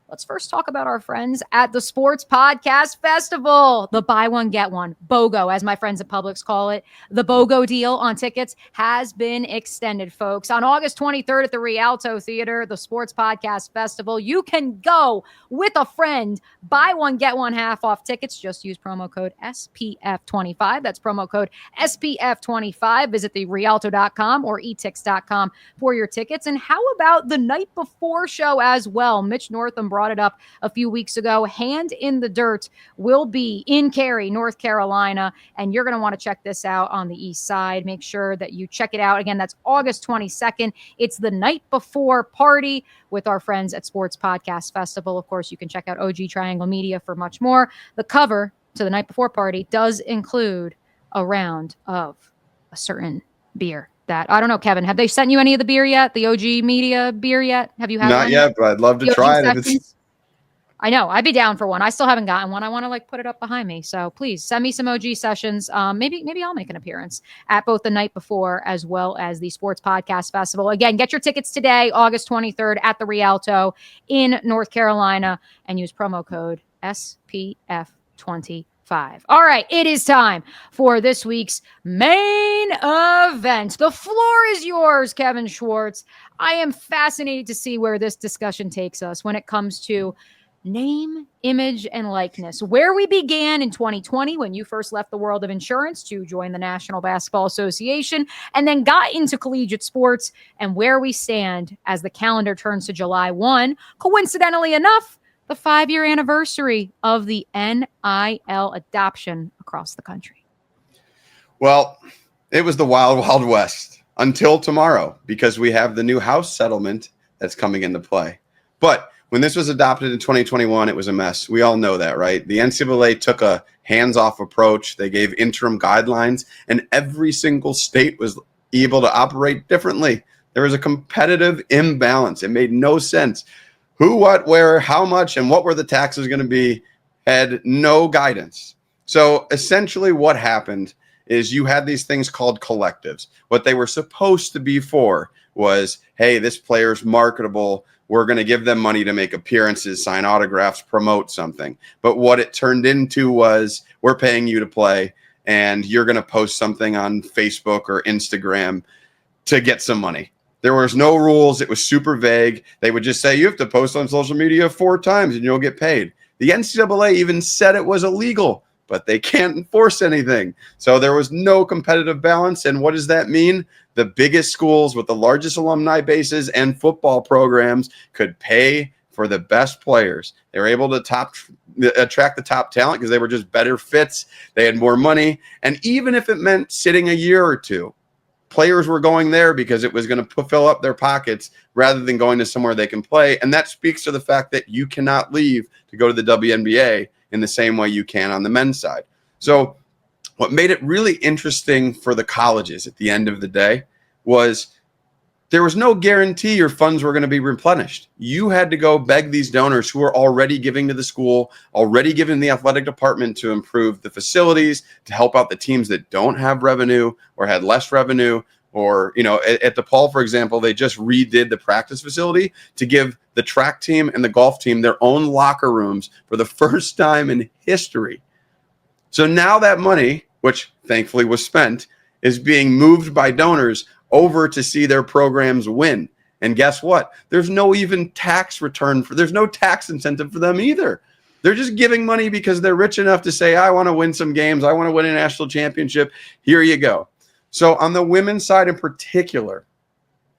A: Let's first talk about our friends at the Sports Podcast Festival. The buy one, get one, BOGO, as my friends at Publix call it. The BOGO deal on tickets has been extended, folks. On August 23rd at the Rialto Theater, the Sports Podcast Festival, you can go with a friend. Buy one, get one half off tickets. Just use promo code SPF25. That's promo code SPF25. Visit the Rialto.com or etix.com for your tickets. And how about the night before show as well? Mitch Northam brought it up a few weeks ago. Hand in the Dirt will be in Cary, North Carolina, and you're going to want to check this out on the east side. Make sure that you check it out. Again, that's August 22nd. It's the night before party with our friends at Sports Podcast Festival. Of course, you can check out OG Triangle Media for much more. The cover to the night before party does include a round of a certain beer. That I don't know, Kevin, have they sent you any of the beer yet? The OG Media beer yet? Have you had
B: Not
A: one
B: yet, but I'd love to try it.
A: I know, I'd be down for one. I still haven't gotten one. I want to put it up behind me. So please send me some OG sessions. Maybe I'll make an appearance at both the night before as well as the Sports Podcast Festival. Again, get your tickets today, August 23rd at the Rialto in North Carolina, and use promo code SPF25. All right, it is time for this week's main event. The floor is yours, Kevin Schwartz. I am fascinated to see where this discussion takes us when it comes to name, image, and likeness. Where we began in 2020 when you first left the world of insurance to join the National Basketball Association and then got into collegiate sports, and where we stand as the calendar turns to July 1. Coincidentally enough, the 5-year anniversary of the NIL adoption across the country.
B: Well, it was the wild, wild west until tomorrow because we have the new House settlement that's coming into play. But when this was adopted in 2021, it was a mess. We all know that, right? The NCAA took a hands-off approach. They gave interim guidelines, and every single state was able to operate differently. There was a competitive imbalance. It made no sense. Who, what, where, how much, and what were the taxes going to be had no guidance. So essentially what happened is you had these things called collectives. What they were supposed to be for was, hey, this player's marketable. We're going to give them money to make appearances, sign autographs, promote something. But what it turned into was, we're paying you to play, and you're going to post something on Facebook or Instagram to get some money. There was no rules. It was super vague. They would just say, you have to post on social media 4 times and you'll get paid. The NCAA even said it was illegal, but they can't enforce anything. So there was no competitive balance. And what does that mean? The biggest schools with the largest alumni bases and football programs could pay for the best players. They were able to attract the top talent because they were just better fits. They had more money. And even if it meant sitting a year or two, players were going there because it was going to fill up their pockets rather than going to somewhere they can play. And that speaks to the fact that you cannot leave to go to the WNBA in the same way you can on the men's side. So what made it really interesting for the colleges at the end of the day was there was no guarantee your funds were going to be replenished. You had to go beg these donors who were already giving to the school, already giving the athletic department to improve the facilities, to help out the teams that don't have revenue or had less revenue. Or, at DePaul, for example, they just redid the practice facility to give the track team and the golf team their own locker rooms for the first time in history. So now that money, which thankfully was spent, is being moved by donors over to see their programs win. And guess what? There's no even tax return there's no tax incentive for them either. They're just giving money because they're rich enough to say, I want to win some games. I want to win a national championship. Here you go. So on the women's side in particular,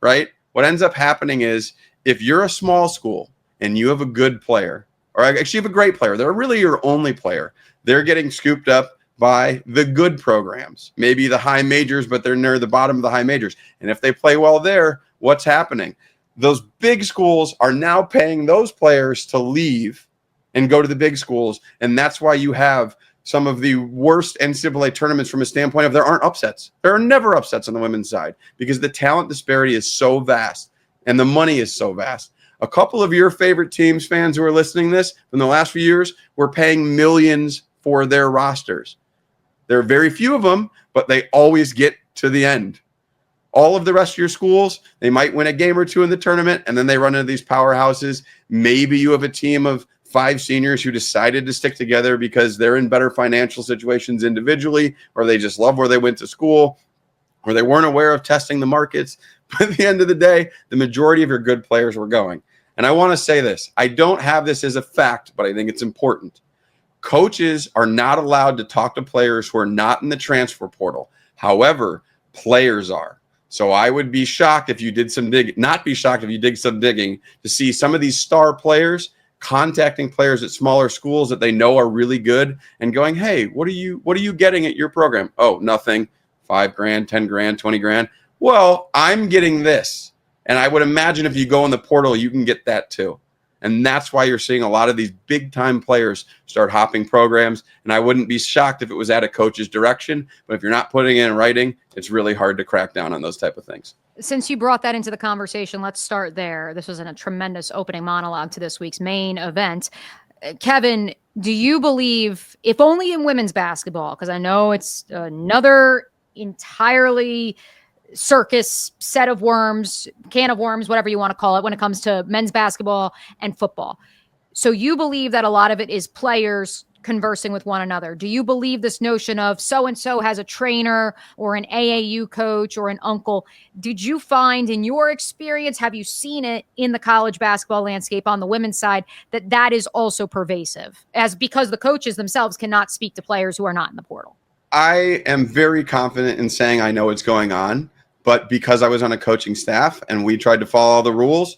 B: right, what ends up happening is if you're a small school and you have a good player, or actually you have a great player, they're really your only player, they're getting scooped up by the good programs, maybe the high majors, but they're near the bottom of the high majors. And if they play well there, what's happening? Those big schools are now paying those players to leave and go to the big schools. And that's why you have some of the worst NCAA tournaments from a standpoint of there aren't upsets. There are never upsets on the women's side because the talent disparity is so vast and the money is so vast. A couple of your favorite teams, fans who are listening to this from the last few years, were paying millions for their rosters. There are very few of them, but they always get to the end. All of the rest of your schools, they might win a game or two in the tournament, and then they run into these powerhouses. Maybe you have a team of 5 seniors who decided to stick together because they're in better financial situations individually, or they just love where they went to school, or they weren't aware of testing the markets. But at the end of the day, the majority of your good players were going. And I want to say this. I don't have this as a fact, but I think it's important. Coaches are not allowed to talk to players who are not in the transfer portal. However, players are. So I would be shocked if you did some digging, not be shocked if you did some digging to see some of these star players contacting players at smaller schools that they know are really good and going, hey, what are you getting at your program? Oh, nothing. $5,000, $10,000, $20,000. Well, I'm getting this. And I would imagine if you go in the portal, you can get that too. And that's why you're seeing a lot of these big-time players start hopping programs. And I wouldn't be shocked if it was at a coach's direction. But if you're not putting it in writing, it's really hard to crack down on those type of things.
A: Since you brought that into the conversation, let's start there. This was a tremendous opening monologue to this week's main event. Kevin, do you believe, if only in women's basketball, because I know it's another entirely circus set of worms, can of worms, whatever you want to call it, when it comes to men's basketball and football. So you believe that a lot of it is players conversing with one another. Do you believe this notion of so-and-so has a trainer or an AAU coach or an uncle? Did you find in your experience, have you seen it in the college basketball landscape on the women's side, that is also pervasive, as because the coaches themselves cannot speak to players who are not in the portal?
B: I am very confident in saying I know what's going on. But because I was on a coaching staff and we tried to follow all the rules,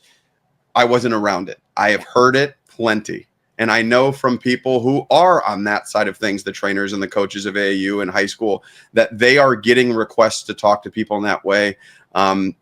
B: I wasn't around it. I have heard it plenty. And I know from people who are on that side of things, the trainers and the coaches of AAU and high school, that they are getting requests to talk to people in that way.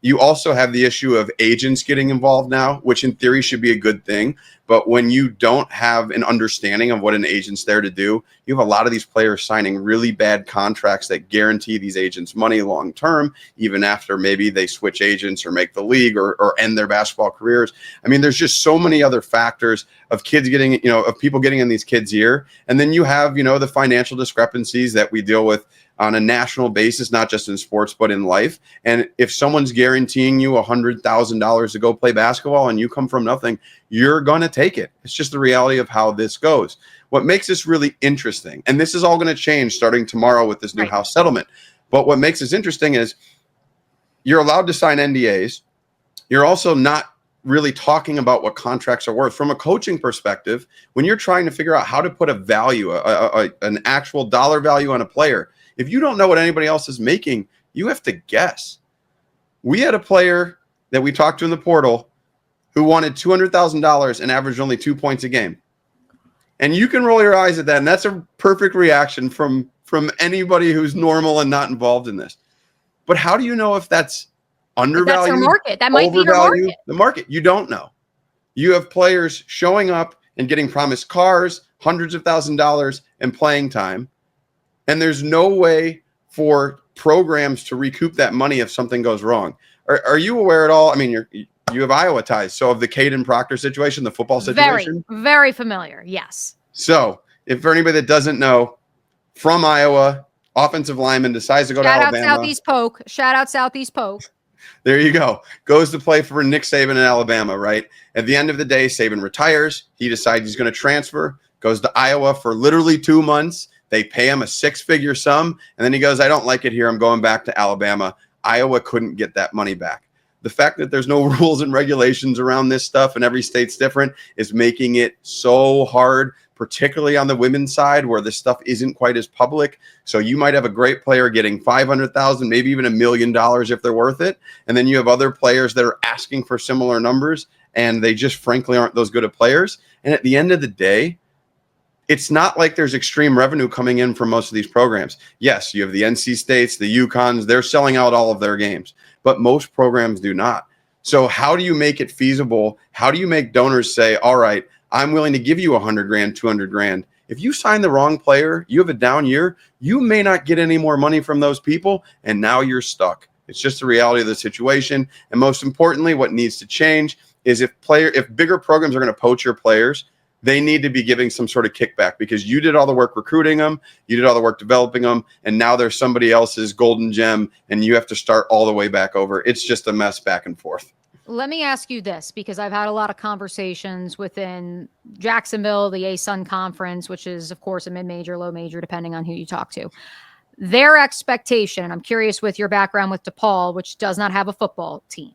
B: You also have the issue of agents getting involved now, which in theory should be a good thing. But when you don't have an understanding of what an agent's there to do, you have a lot of these players signing really bad contracts that guarantee these agents money long term, even after maybe they switch agents or make the league or end their basketball careers. I mean, there's just so many other factors of kids getting, of people getting in these kids' ear. And then you have, the financial discrepancies that we deal with on a national basis, not just in sports, but in life. And if someone's guaranteeing you $100,000 to go play basketball and you come from nothing, you're going to take it. It's just the reality of how this goes. What makes this really interesting, and this is all going to change starting tomorrow with this new House settlement, but what makes this interesting is you're allowed to sign NDAs. You're also not really talking about what contracts are worth. From a coaching perspective, when you're trying to figure out how to put a value, an actual dollar value on a player, if you don't know what anybody else is making, you have to guess. We had a player that we talked to in the portal who wanted $200,000 and averaged only 2 points a game. And you can roll your eyes at that, and that's a perfect reaction from anybody who's normal and not involved in this. But how do you know if that's undervalued?
A: That's your market. That might be your market.
B: The market. You don't know. You have players showing up and getting promised cars, hundreds of thousands of dollars, and playing time. And there's no way for programs to recoup that money if something goes wrong. Are you aware at all? I mean, you have Iowa ties. So of the Caden Proctor situation, the football situation?
A: Very, very familiar. Yes.
B: So if for anybody that doesn't know, from Iowa, offensive lineman decides to go to Alabama.
A: Shout out Southeast Polk.
B: There you go. Goes to play for Nick Saban in Alabama, right? At the end of the day, Saban retires. He decides he's going to transfer, goes to Iowa for literally 2 months. They pay him a six-figure sum, and then he goes, I don't like it here. I'm going back to Alabama. Iowa couldn't get that money back. The fact that there's no rules and regulations around this stuff and every state's different is making it so hard, particularly on the women's side where this stuff isn't quite as public. So you might have a great player getting $500,000, maybe even $1 million if they're worth it. And then you have other players that are asking for similar numbers, and they just frankly aren't those good of players. And at the end of the day, it's not like there's extreme revenue coming in from most of these programs. Yes, you have the NC States, the UConns, they're selling out all of their games, but most programs do not. So how do you make it feasible? How do you make donors say, all right, I'm willing to give you $100,000, $200,000. If you sign the wrong player, you have a down year, you may not get any more money from those people, and now you're stuck. It's just the reality of the situation. And most importantly, what needs to change is if bigger programs are going to poach your players, they need to be giving some sort of kickback because you did all the work recruiting them, you did all the work developing them, and now they're somebody else's golden gem, and you have to start all the way back over. It's just a mess back and forth.
A: Let me ask you this, because I've had a lot of conversations within Jacksonville, the ASUN Conference, which is, of course, a mid-major, low major, depending on who you talk to. Their expectation, I'm curious with your background with DePaul, which does not have a football team.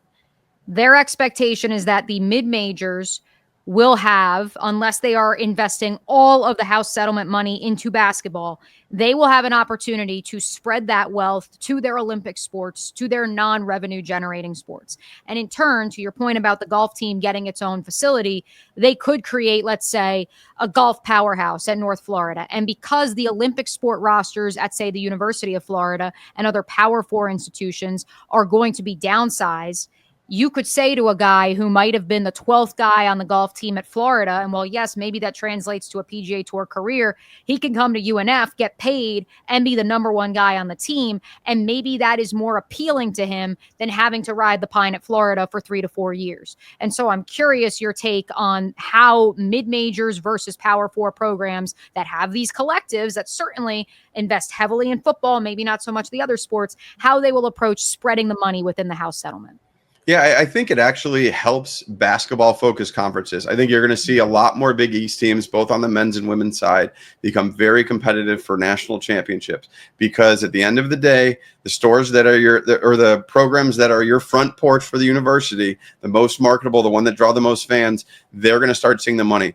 A: Their expectation is that the mid-majors will have, unless they are investing all of the House settlement money into basketball, they will have an opportunity to spread that wealth to their Olympic sports, to their non-revenue generating sports. And in turn, to your point about the golf team getting its own facility, they could create, let's say, a golf powerhouse at North Florida. And because the Olympic sport rosters at, say, the University of Florida and other Power 4 institutions are going to be downsized, you could say to a guy who might have been the 12th guy on the golf team at Florida, and well, yes, maybe that translates to a PGA Tour career, he can come to UNF, get paid, and be the number one guy on the team, and maybe that is more appealing to him than having to ride the pine at Florida for 3 to 4 years. And so I'm curious your take on how mid-majors versus Power 4 programs that have these collectives that certainly invest heavily in football, maybe not so much the other sports, how they will approach spreading the money within the House settlement.
B: Yeah, I think it actually helps basketball-focused conferences. I think you're going to see a lot more Big East teams, both on the men's and women's side, become very competitive for national championships. Because at the end of the day, the stores that are the programs that are your front porch for the university, the most marketable, the one that draw the most fans, they're going to start seeing the money.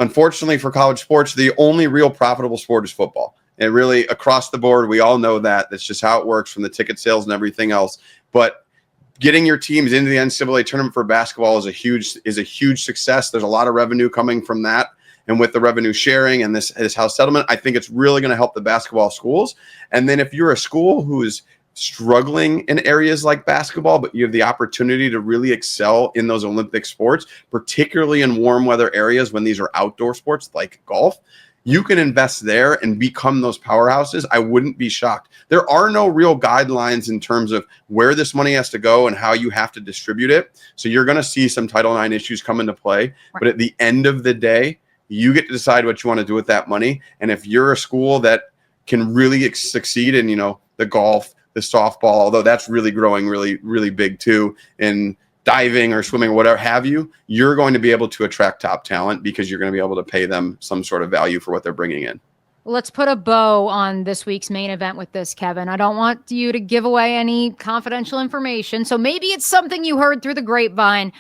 B: Unfortunately for college sports, the only real profitable sport is football. And really, across the board, we all know that. That's just how it works from the ticket sales and everything else. But getting your teams into the NCAA tournament for basketball is a huge success. There's a lot of revenue coming from that. And with the revenue sharing and this house settlement, I think it's really going to help the basketball schools. And then if you're a school who is struggling in areas like basketball, but you have the opportunity to really excel in those Olympic sports, particularly in warm weather areas when these are outdoor sports like golf, you can invest there and become those powerhouses. I wouldn't be shocked. There are no real guidelines in terms of where this money has to go and how you have to distribute it. So you're going to see some Title IX issues come into play. Right. But at the end of the day, you get to decide what you want to do with that money. And if you're a school that can really succeed in, the golf, the softball, although that's really growing really, really big too, in diving or swimming or whatever have you, you're going to be able to attract top talent because you're going to be able to pay them some sort of value for what they're bringing in.
A: Let's put a bow on this week's main event with this, Kevin. I don't want you to give away any confidential information, so maybe it's something you heard through the grapevine.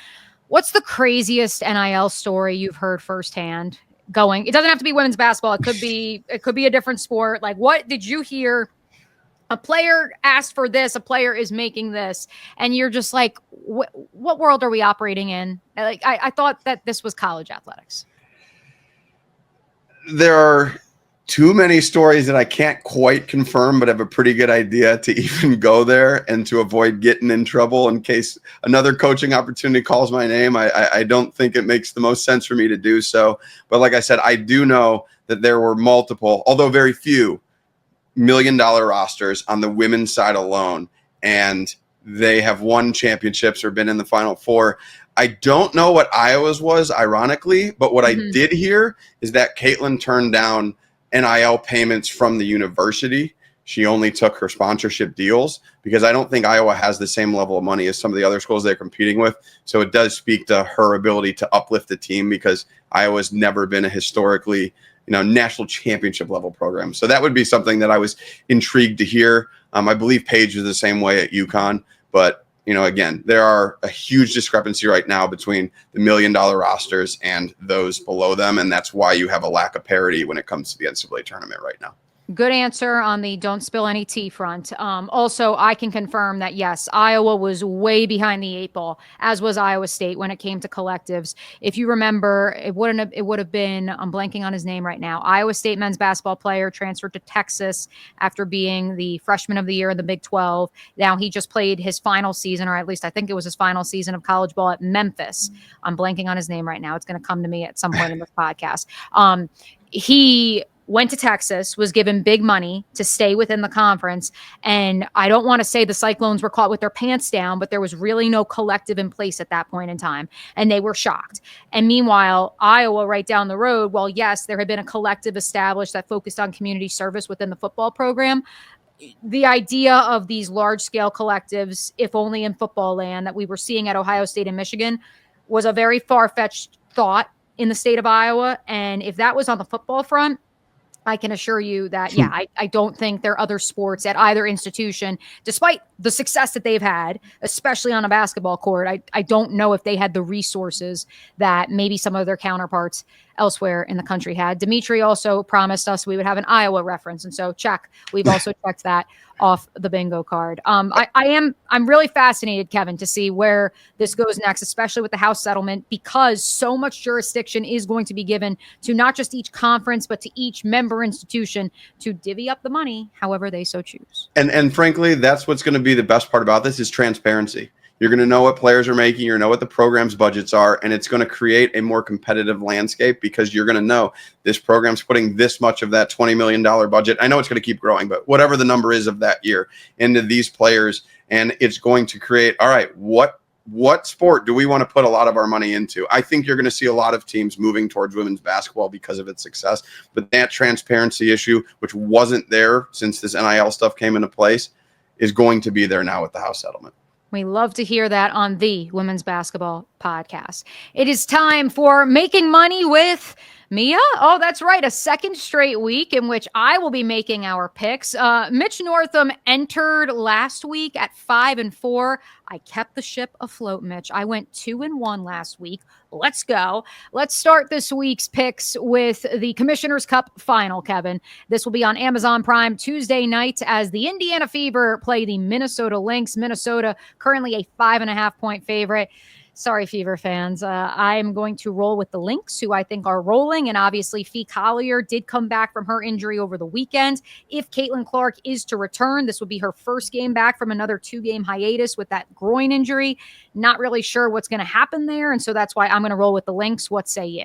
A: What's the craziest NIL story you've heard firsthand going? It doesn't have to be women's basketball. It could be a different sport. Like, what did you hear? A player asked for this, a player is making this, and you're just like, what world are we operating in? Like, I thought that this was college athletics.
B: There are too many stories that I can't quite confirm, but have a pretty good idea to even go there and to avoid getting in trouble in case another coaching opportunity calls my name. I don't think it makes the most sense for me to do so. But like I said, I do know that there were multiple, although very few, $1 million rosters on the women's side alone, and they have won championships or been in the Final Four. I don't know what Iowa's was, ironically, but what I did hear is that Caitlin turned down NIL payments from the university. She only took her sponsorship deals because I don't think Iowa has the same level of money as some of the other schools they're competing with. So it does speak to her ability to uplift the team because Iowa's never been a historically national championship level program. So that would be something that I was intrigued to hear. I believe Paige is the same way at UConn, but again, there are a huge discrepancy right now between the $1 million rosters and those below them. And that's why you have a lack of parity when it comes to the NCAA tournament right now.
A: Good answer on the don't spill any tea front. Also, I can confirm that, yes, Iowa was way behind the 8 ball, as was Iowa State when it came to collectives. If you remember, it would have been, I'm blanking on his name right now, Iowa State men's basketball player transferred to Texas after being the freshman of the year in the Big 12. Now he just played his final season, or at least I think it was his final season of college ball at Memphis. I'm blanking on his name right now. It's going to come to me at some point in this podcast. He went to Texas, was given big money to stay within the conference. And I don't want to say the Cyclones were caught with their pants down, but there was really no collective in place at that point in time. And they were shocked. And meanwhile, Iowa right down the road, well, yes, there had been a collective established that focused on community service within the football program. The idea of these large scale collectives, if only in football land, that we were seeing at Ohio State and Michigan was a very far-fetched thought in the state of Iowa. And if that was on the football front, I can assure you that, I don't think there are other sports at either institution, despite the success that they've had, especially on a basketball court. I don't know if they had the resources that maybe some of their counterparts elsewhere in the country had. Dimitri also promised us we would have an Iowa reference. And so check. We've also checked that off the bingo card. I'm really fascinated, Kevin, to see where this goes next, especially with the House settlement, because so much jurisdiction is going to be given to not just each conference, but to each member institution to divvy up the money however they so choose.
B: And frankly, that's what's going to be the best part about this is transparency. You're going to know what players are making, you're going to know what the program's budgets are, and it's going to create a more competitive landscape because you're going to know this program's putting this much of that $20 million budget. I know it's going to keep growing, but whatever the number is of that year into these players, and it's going to create, all right, what sport do we want to put a lot of our money into? I think you're going to see a lot of teams moving towards women's basketball because of its success, but that transparency issue, which wasn't there since this NIL stuff came into place, is going to be there now with the House settlement.
A: We love to hear that on the Women's Basketball Podcast. It is time for Making Money with Mia. Oh, that's right. A second straight week in which I will be making our picks. Mitch Northam entered last week at 5-4. I kept the ship afloat, Mitch. I went 2-1 last week. Let's go. Let's start this week's picks with the Commissioner's Cup final, Kevin. This will be on Amazon Prime Tuesday night as the Indiana Fever play the Minnesota Lynx. Minnesota currently a 5.5 point favorite. Sorry, Fever fans. I'm going to roll with the Lynx, who I think are rolling. And obviously, Fee Collier did come back from her injury over the weekend. If Caitlin Clark is to return, this would be her first game back from another 2-game hiatus with that groin injury. Not really sure what's going to happen there. And so that's why I'm going to roll with the Lynx. What say you?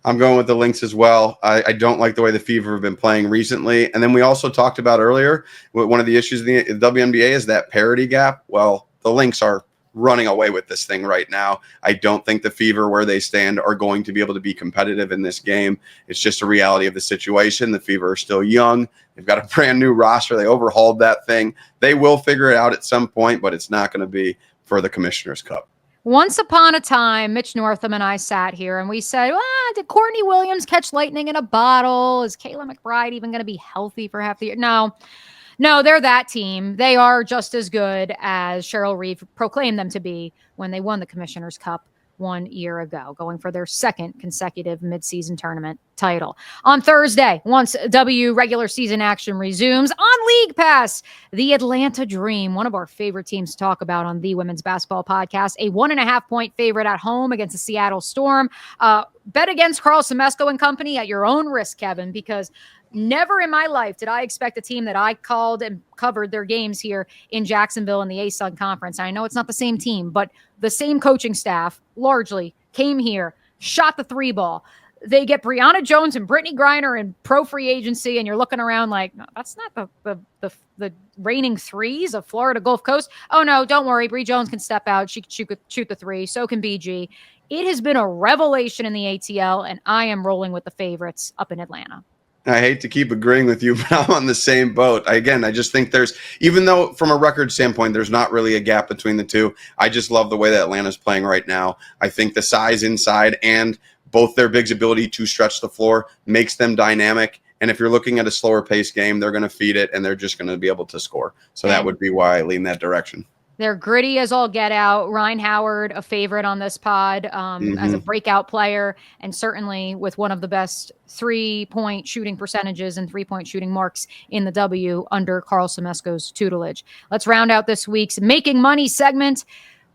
B: I'm going with the Lynx as well. I don't like the way the Fever have been playing recently. And then we also talked about earlier, one of the issues in the WNBA is that parity gap. Well, the Lynx are running away with this thing right now. I don't think the Fever, where they stand, are going to be able to be competitive in this game. It's just a reality of the situation. The Fever are still young. They've got a brand new roster. They overhauled that thing. They will figure it out at some point, but it's not going to be for the Commissioner's Cup.
A: Once upon a time, Mitch Northam and I sat here and we said, did Courtney Williams catch lightning in a bottle? Is Kayla McBride even going to be healthy for half the year? No, they're that team. They are just as good as Cheryl Reeve proclaimed them to be when they won the Commissioner's Cup 1 year ago, going for their second consecutive midseason tournament title. On Thursday, once W regular season action resumes on League Pass, the Atlanta Dream, one of our favorite teams to talk about on the Women's Basketball Podcast, a 1.5-point favorite at home against the Seattle Storm. Bet against Carl Semesco and company at your own risk, Kevin, because never in my life did I expect a team that I called and covered their games here in Jacksonville in the ASUN Conference. I know it's not the same team, but the same coaching staff largely came here, shot the 3 ball. They get Brianna Jones and Brittany Griner in pro free agency, and you're looking around like, no, that's not the reigning 3s of Florida Gulf Coast. Oh, no, don't worry. Bree Jones can step out. She could shoot the 3. So can BG. It has been a revelation in the ATL, and I am rolling with the favorites up in Atlanta.
B: I hate to keep agreeing with you, but I'm on the same boat. I just think even though from a record standpoint, there's not really a gap between the two, I just love the way that Atlanta's playing right now. I think the size inside and both their bigs' ability to stretch the floor makes them dynamic. And if you're looking at a slower pace game, they're going to feed it and they're just going to be able to score. So that would be why I lean that direction.
A: They're gritty as all get out. Ryan Howard, a favorite on this pod as a breakout player, and certainly with one of the best 3-point shooting percentages and 3-point shooting marks in the W under Carl Semesco's tutelage. Let's round out this week's Making Money segment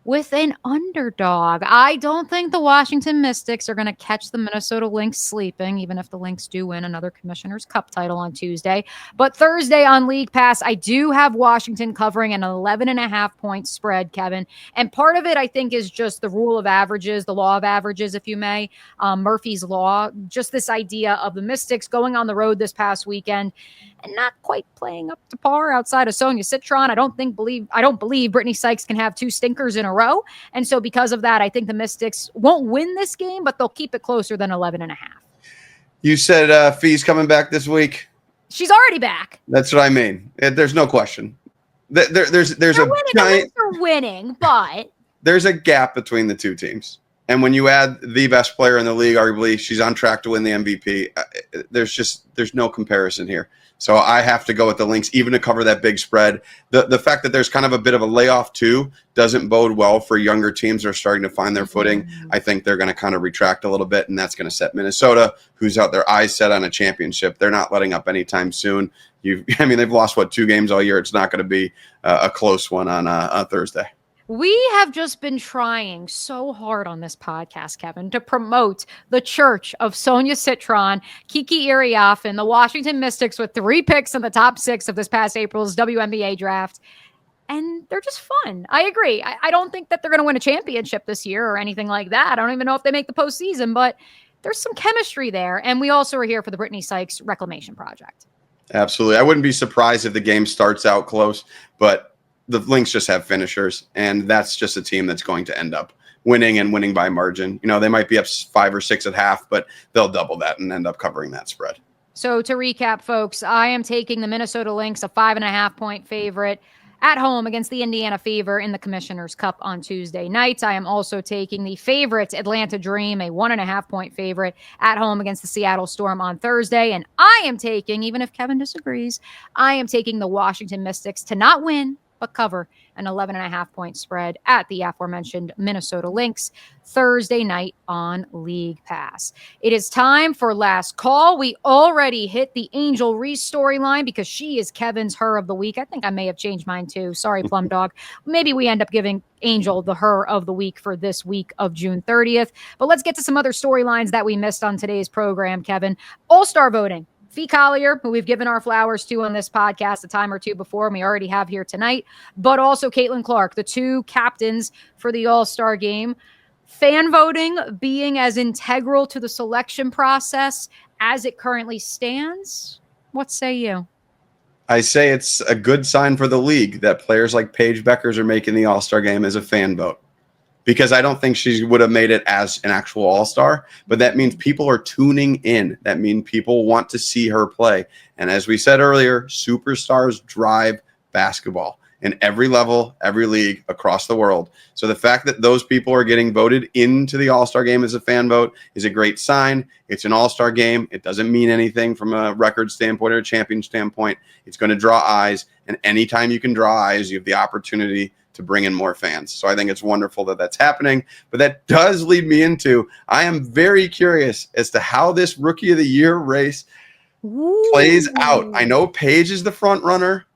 A: with an underdog. I don't think the Washington Mystics are going to catch the Minnesota Lynx sleeping, even if the Lynx do win another Commissioner's Cup title on Tuesday. But Thursday on League Pass, I do have Washington covering an 11.5-point spread, Kevin. And part of it, I think, is just the rule of averages, the law of averages, if you may, Murphy's Law, just this idea of the Mystics going on the road this past weekend and not quite playing up to par outside of Sonia Citron. I don't believe Brittany Sykes can have 2 stinkers in a row. And so because of that, I think the Mystics won't win this game, but they'll keep it closer than 11.5. You
B: said Fee's coming back this week.
A: She's already back.
B: That's what I mean. There's no question. There's a giant
A: winning, but
B: there's a gap between the two teams. And when you add the best player in the league, arguably she's on track to win the MVP. There's no comparison here. So I have to go with the Lynx, even to cover that big spread. The fact that there's kind of a bit of a layoff too doesn't bode well for younger teams that are starting to find their footing. I think they're going to kind of retract a little bit, and that's going to set Minnesota, who's out their eyes set on a championship. They're not letting up anytime soon. They've lost 2 games all year. It's not going to be a close one on Thursday.
A: We have just been trying so hard on this podcast, Kevin, to promote the Church of Sonia Citron, Kiki Iriafen, the Washington Mystics with 3 picks in the top 6 of this past April's WNBA draft. And they're just fun. I agree. I don't think that they're going to win a championship this year or anything like that. I don't even know if they make the postseason, but there's some chemistry there. And we also are here for the Brittany Sykes Reclamation Project.
B: Absolutely. I wouldn't be surprised if the game starts out close, but the Lynx just have finishers, and that's just a team that's going to end up winning and winning by margin. They might be up 5 or 6 at half, but they'll double that and end up covering that spread.
A: So to recap, folks, I am taking the Minnesota Lynx, a 5.5-point favorite at home against the Indiana Fever in the Commissioner's Cup on Tuesday night. I am also taking the favorite Atlanta Dream, a 1.5-point favorite at home against the Seattle Storm on Thursday. And I am taking, even if Kevin disagrees, I am taking the Washington Mystics to not win, but cover an 11.5-point spread at the aforementioned Minnesota Lynx Thursday night on League Pass. It is time for last call. We already hit the Angel Reese storyline because she is Kevin's her of the week. I think I may have changed mine too. Sorry, Plum Dog. Maybe we end up giving Angel the her of the week for this week of June 30th. But let's get to some other storylines that we missed on today's program, Kevin. All-Star voting. Fee Collier, who we've given our flowers to on this podcast a time or two before, and we already have here tonight, but also Caitlin Clark, the two captains for the All-Star game. Fan voting being as integral to the selection process as it currently stands. What say you?
B: I say it's a good sign for the league that players like Paige Beckers are making the All-Star game as a fan vote. Because I don't think she would have made it as an actual all-star, but that means people are tuning in. That means people want to see her play. And as we said earlier, superstars drive basketball in every level, every league across the world. So the fact that those people are getting voted into the all-star game as a fan vote is a great sign. It's an all-star game. It doesn't mean anything from a record standpoint or a champion standpoint. It's going to draw eyes. And anytime you can draw eyes, you have the opportunity to bring in more fans. So I think it's wonderful that that's happening. But that does lead me into, I am very curious as to how this Rookie of the Year race plays out. I know Paige is the front runner,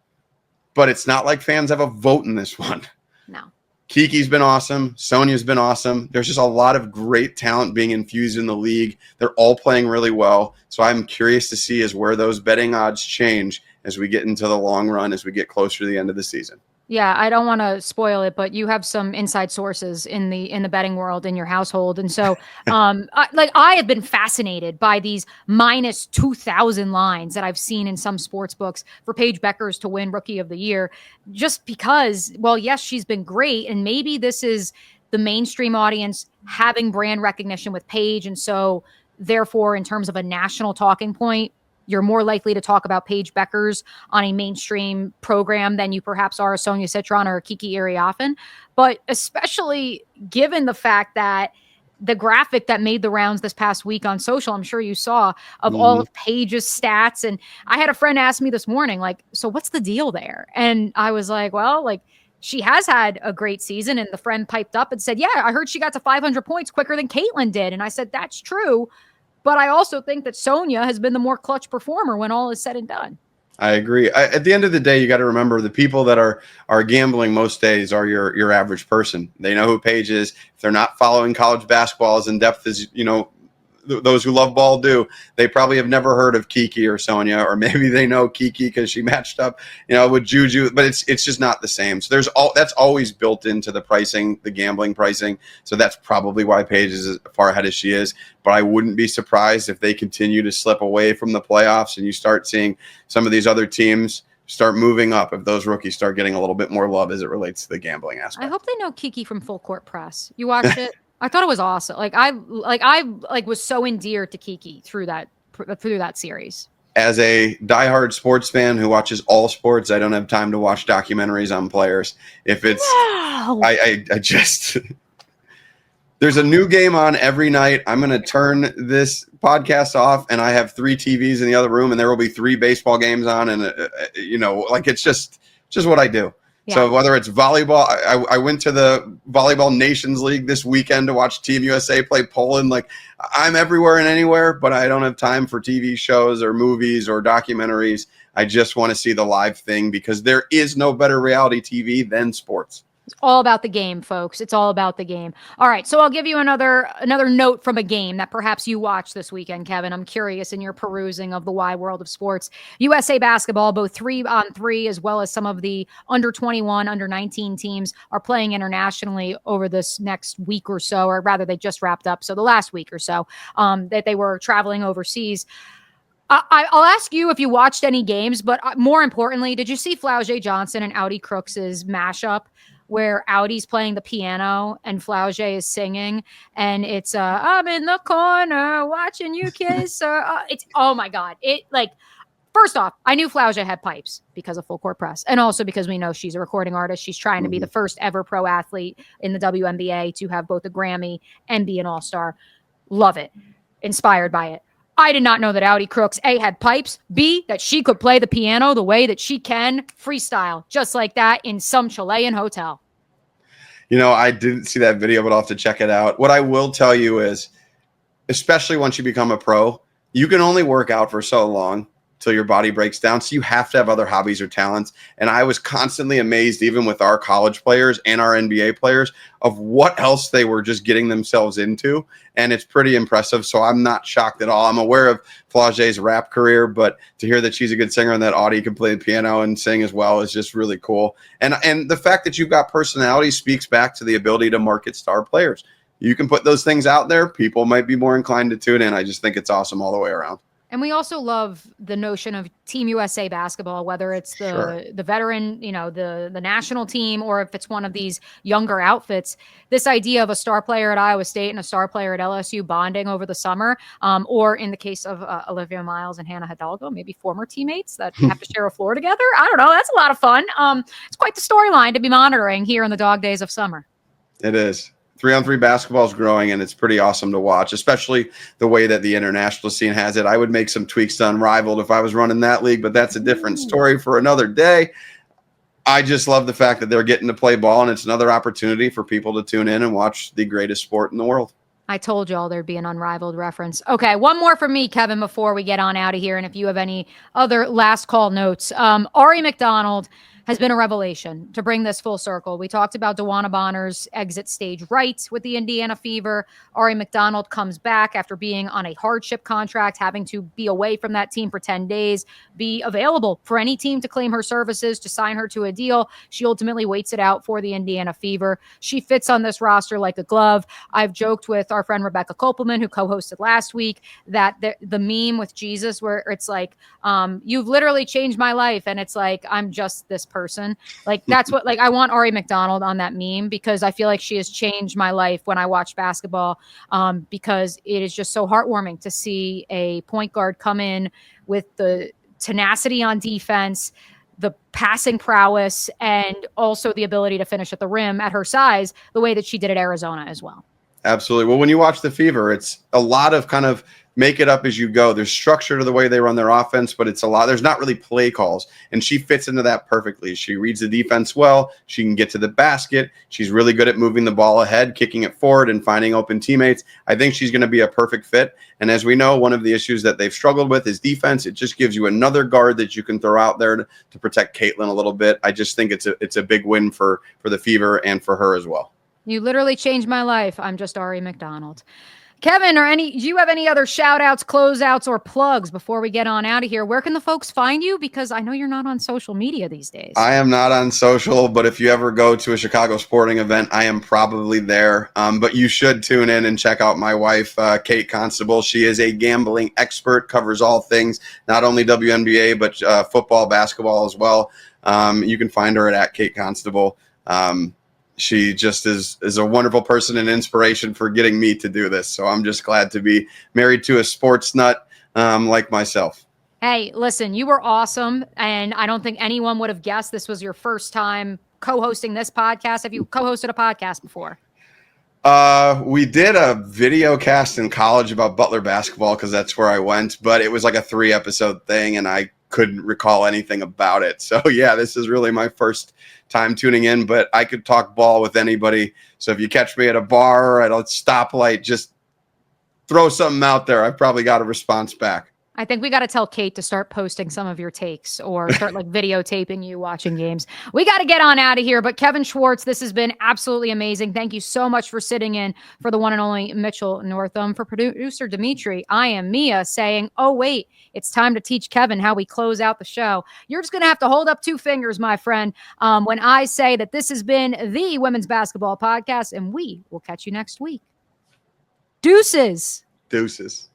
B: but it's not like fans have a vote in this one.
A: No.
B: Kiki's been awesome. Sonia's been awesome. There's just a lot of great talent being infused in the league. They're all playing really well. So I'm curious to see is where those betting odds change as we get into the long run, as we get closer to the end of the season.
A: Yeah, I don't want to spoil it, but you have some inside sources in the betting world in your household, and so I have been fascinated by these minus 2,000 lines that I've seen in some sports books for Paige Beckers to win Rookie of the Year, just because. Well, yes, she's been great, and maybe this is the mainstream audience having brand recognition with Paige, and so therefore, in terms of a national talking point, you're more likely to talk about Paige Beckers on a mainstream program than you perhaps are a Sonia Citron or a Kiki Iriafen. But especially given the fact that the graphic that made the rounds this past week on social, I'm sure you saw, of all of Paige's stats. And I had a friend ask me this morning, like, so what's the deal there? And I was like, well, like, she has had a great season. And the friend piped up and said, yeah, I heard she got to 500 points quicker than Caitlin did. And I said, that's true. But I also think that Sonia has been the more clutch performer when all is said and done.
B: I agree. At the end of the day, you got to remember the people that are gambling most days are your average person. They know who Paige is. If they're not following college basketball as in depth as, those who love ball do, they probably have never heard of Kiki or Sonia, or maybe they know Kiki because she matched up, with Juju, but it's just not the same. So that's always built into the pricing, the gambling pricing. So that's probably why Paige is as far ahead as she is. But I wouldn't be surprised if they continue to slip away from the playoffs and you start seeing some of these other teams start moving up, if those rookies start getting a little bit more love as it relates to the gambling aspect.
A: I hope they know Kiki from Full Court Press. You watched it? I thought it was awesome. I was so endeared to Kiki through that series.
B: As a diehard sports fan who watches all sports, I don't have time to watch documentaries on players. If it's, wow. I just, there's a new game on every night. I'm going to turn this podcast off, and I have 3 TVs in the other room, and there will be 3 baseball games on, and it's just what I do. Yeah. So whether it's volleyball, I went to the Volleyball Nations League this weekend to watch Team USA play Poland. Like, I'm everywhere and anywhere, but I don't have time for TV shows or movies or documentaries. I just want to see the live thing because there is no better reality TV than sports.
A: It's all about the game, folks. It's all about the game. All right, so I'll give you another note from a game that perhaps you watched this weekend, Kevin. I'm curious in your perusing of the wide world of sports. USA basketball, both 3-on-3 as well as some of the under 21, under 19 teams are playing internationally over this next week or so, or rather they just wrapped up. So the last week or so that they were traveling overseas. I'll ask you if you watched any games, but more importantly, did you see Flau'jae Johnson and Audi Crooks' mashup, where Audi's playing the piano and Flau'jae is singing, and it's I'm in the corner watching you kiss her. It's, oh my God. First off, I knew Flau'jae had pipes because of Full Court Press, and also because we know she's a recording artist. She's trying to be the first ever pro athlete in the WNBA to have both a Grammy and be an all-star. Love it. Inspired by it. I did not know that Audi Crooks, A, had pipes, B, that she could play the piano the way that she can freestyle, just like that in some Chilean hotel.
B: I didn't see that video, but I'll have to check it out. What I will tell you is, especially once you become a pro, you can only work out for so long till your body breaks down. So you have to have other hobbies or talents. And I was constantly amazed, even with our college players and our NBA players, of what else they were just getting themselves into. And it's pretty impressive. So I'm not shocked at all. I'm aware of Flage's rap career, but to hear that she's a good singer and that Audie can play the piano and sing as well is just really cool. And the fact that you've got personality speaks back to the ability to market star players. You can put those things out there. People might be more inclined to tune in. I just think it's awesome all the way around.
A: And we also love the notion of Team USA basketball, whether it's the veteran, the national team, or if it's one of these younger outfits. This idea of a star player at Iowa State and a star player at LSU bonding over the summer, or in the case of Olivia Miles and Hannah Hidalgo, maybe former teammates that have to share a floor together. I don't know. That's a lot of fun. It's quite the storyline to be monitoring here in the dog days of summer.
B: It is. 3-on-3 basketball is growing, and it's pretty awesome to watch, especially the way that the international scene has it. I would make some tweaks to Unrivaled if I was running that league, but that's a different story for another day. I just love the fact that they're getting to play ball, and it's another opportunity for people to tune in and watch the greatest sport in the world.
A: I told y'all there'd be an Unrivaled reference. Okay, one more from me, Kevin, before we get on out of here, and if you have any other last call notes. Ari McDonald has been a revelation to bring this full circle. We talked about Dewanna Bonner's exit stage right with the Indiana Fever. Ari McDonald comes back after being on a hardship contract, having to be away from that team for 10 days, be available for any team to claim her services, to sign her to a deal. She ultimately waits it out for the Indiana Fever. She fits on this roster like a glove. I've joked with our friend Rebecca Kopelman, who co-hosted last week, that the meme with Jesus where it's like, you've literally changed my life. And it's like, I'm just this person. Like, that's what, like, I want Ari McDonald on that meme because I feel like she has changed my life when I watch basketball, because it is just so heartwarming to see a point guard come in with the tenacity on defense, the passing prowess, and also the ability to finish at the rim at her size, the way that she did at Arizona as well.
B: Absolutely. Well, when you watch the Fever, it's a lot of kind of make it up as you go. There's structure to the way they run their offense, but it's a lot. There's not really play calls, and she fits into that perfectly. She reads the defense well. She can get to the basket. She's really good at moving the ball ahead, kicking it forward, and finding open teammates. I think she's going to be a perfect fit. And as we know, one of the issues that they've struggled with is defense. It just gives you another guard that you can throw out there to protect Caitlin a little bit. I just think it's a big win for the Fever and for her as well.
A: You literally changed my life. I'm just Ari McDonald. Kevin, do you have any other shout outs, closeouts, or plugs before we get on out of here? Where can the folks find you? Because I know you're not on social media these days.
B: I am not on social, but if you ever go to a Chicago sporting event, I am probably there. But you should tune in and check out my wife, Kate Constable. She is a gambling expert, covers all things, not only WNBA, but football, basketball as well. You can find her at Kate Constable. She just is a wonderful person and inspiration for getting me to do this. So I'm just glad to be married to a sports nut like myself.
A: Hey, listen, you were awesome. And I don't think anyone would have guessed this was your first time co-hosting this podcast. Have you co-hosted a podcast before?
B: We did a video cast in college about Butler basketball because that's where I went. But it was like a 3-episode thing, and I couldn't recall anything about it. So, yeah, this is really my first time tuning in, but I could talk ball with anybody. So if you catch me at a bar or at a stoplight, just throw something out there. I've probably got a response back.
A: I think we got to tell Kate to start posting some of your takes or start like videotaping you watching games. We got to get on out of here. But Kevin Schwartz, this has been absolutely amazing. Thank you so much for sitting in for the one and only Mitchell Northam. For producer Dimitri, I am Mia saying, oh, wait, it's time to teach Kevin how we close out the show. You're just going to have to hold up 2 fingers, my friend, when I say that this has been the Women's Basketball Podcast, and we will catch you next week. Deuces.
B: Deuces.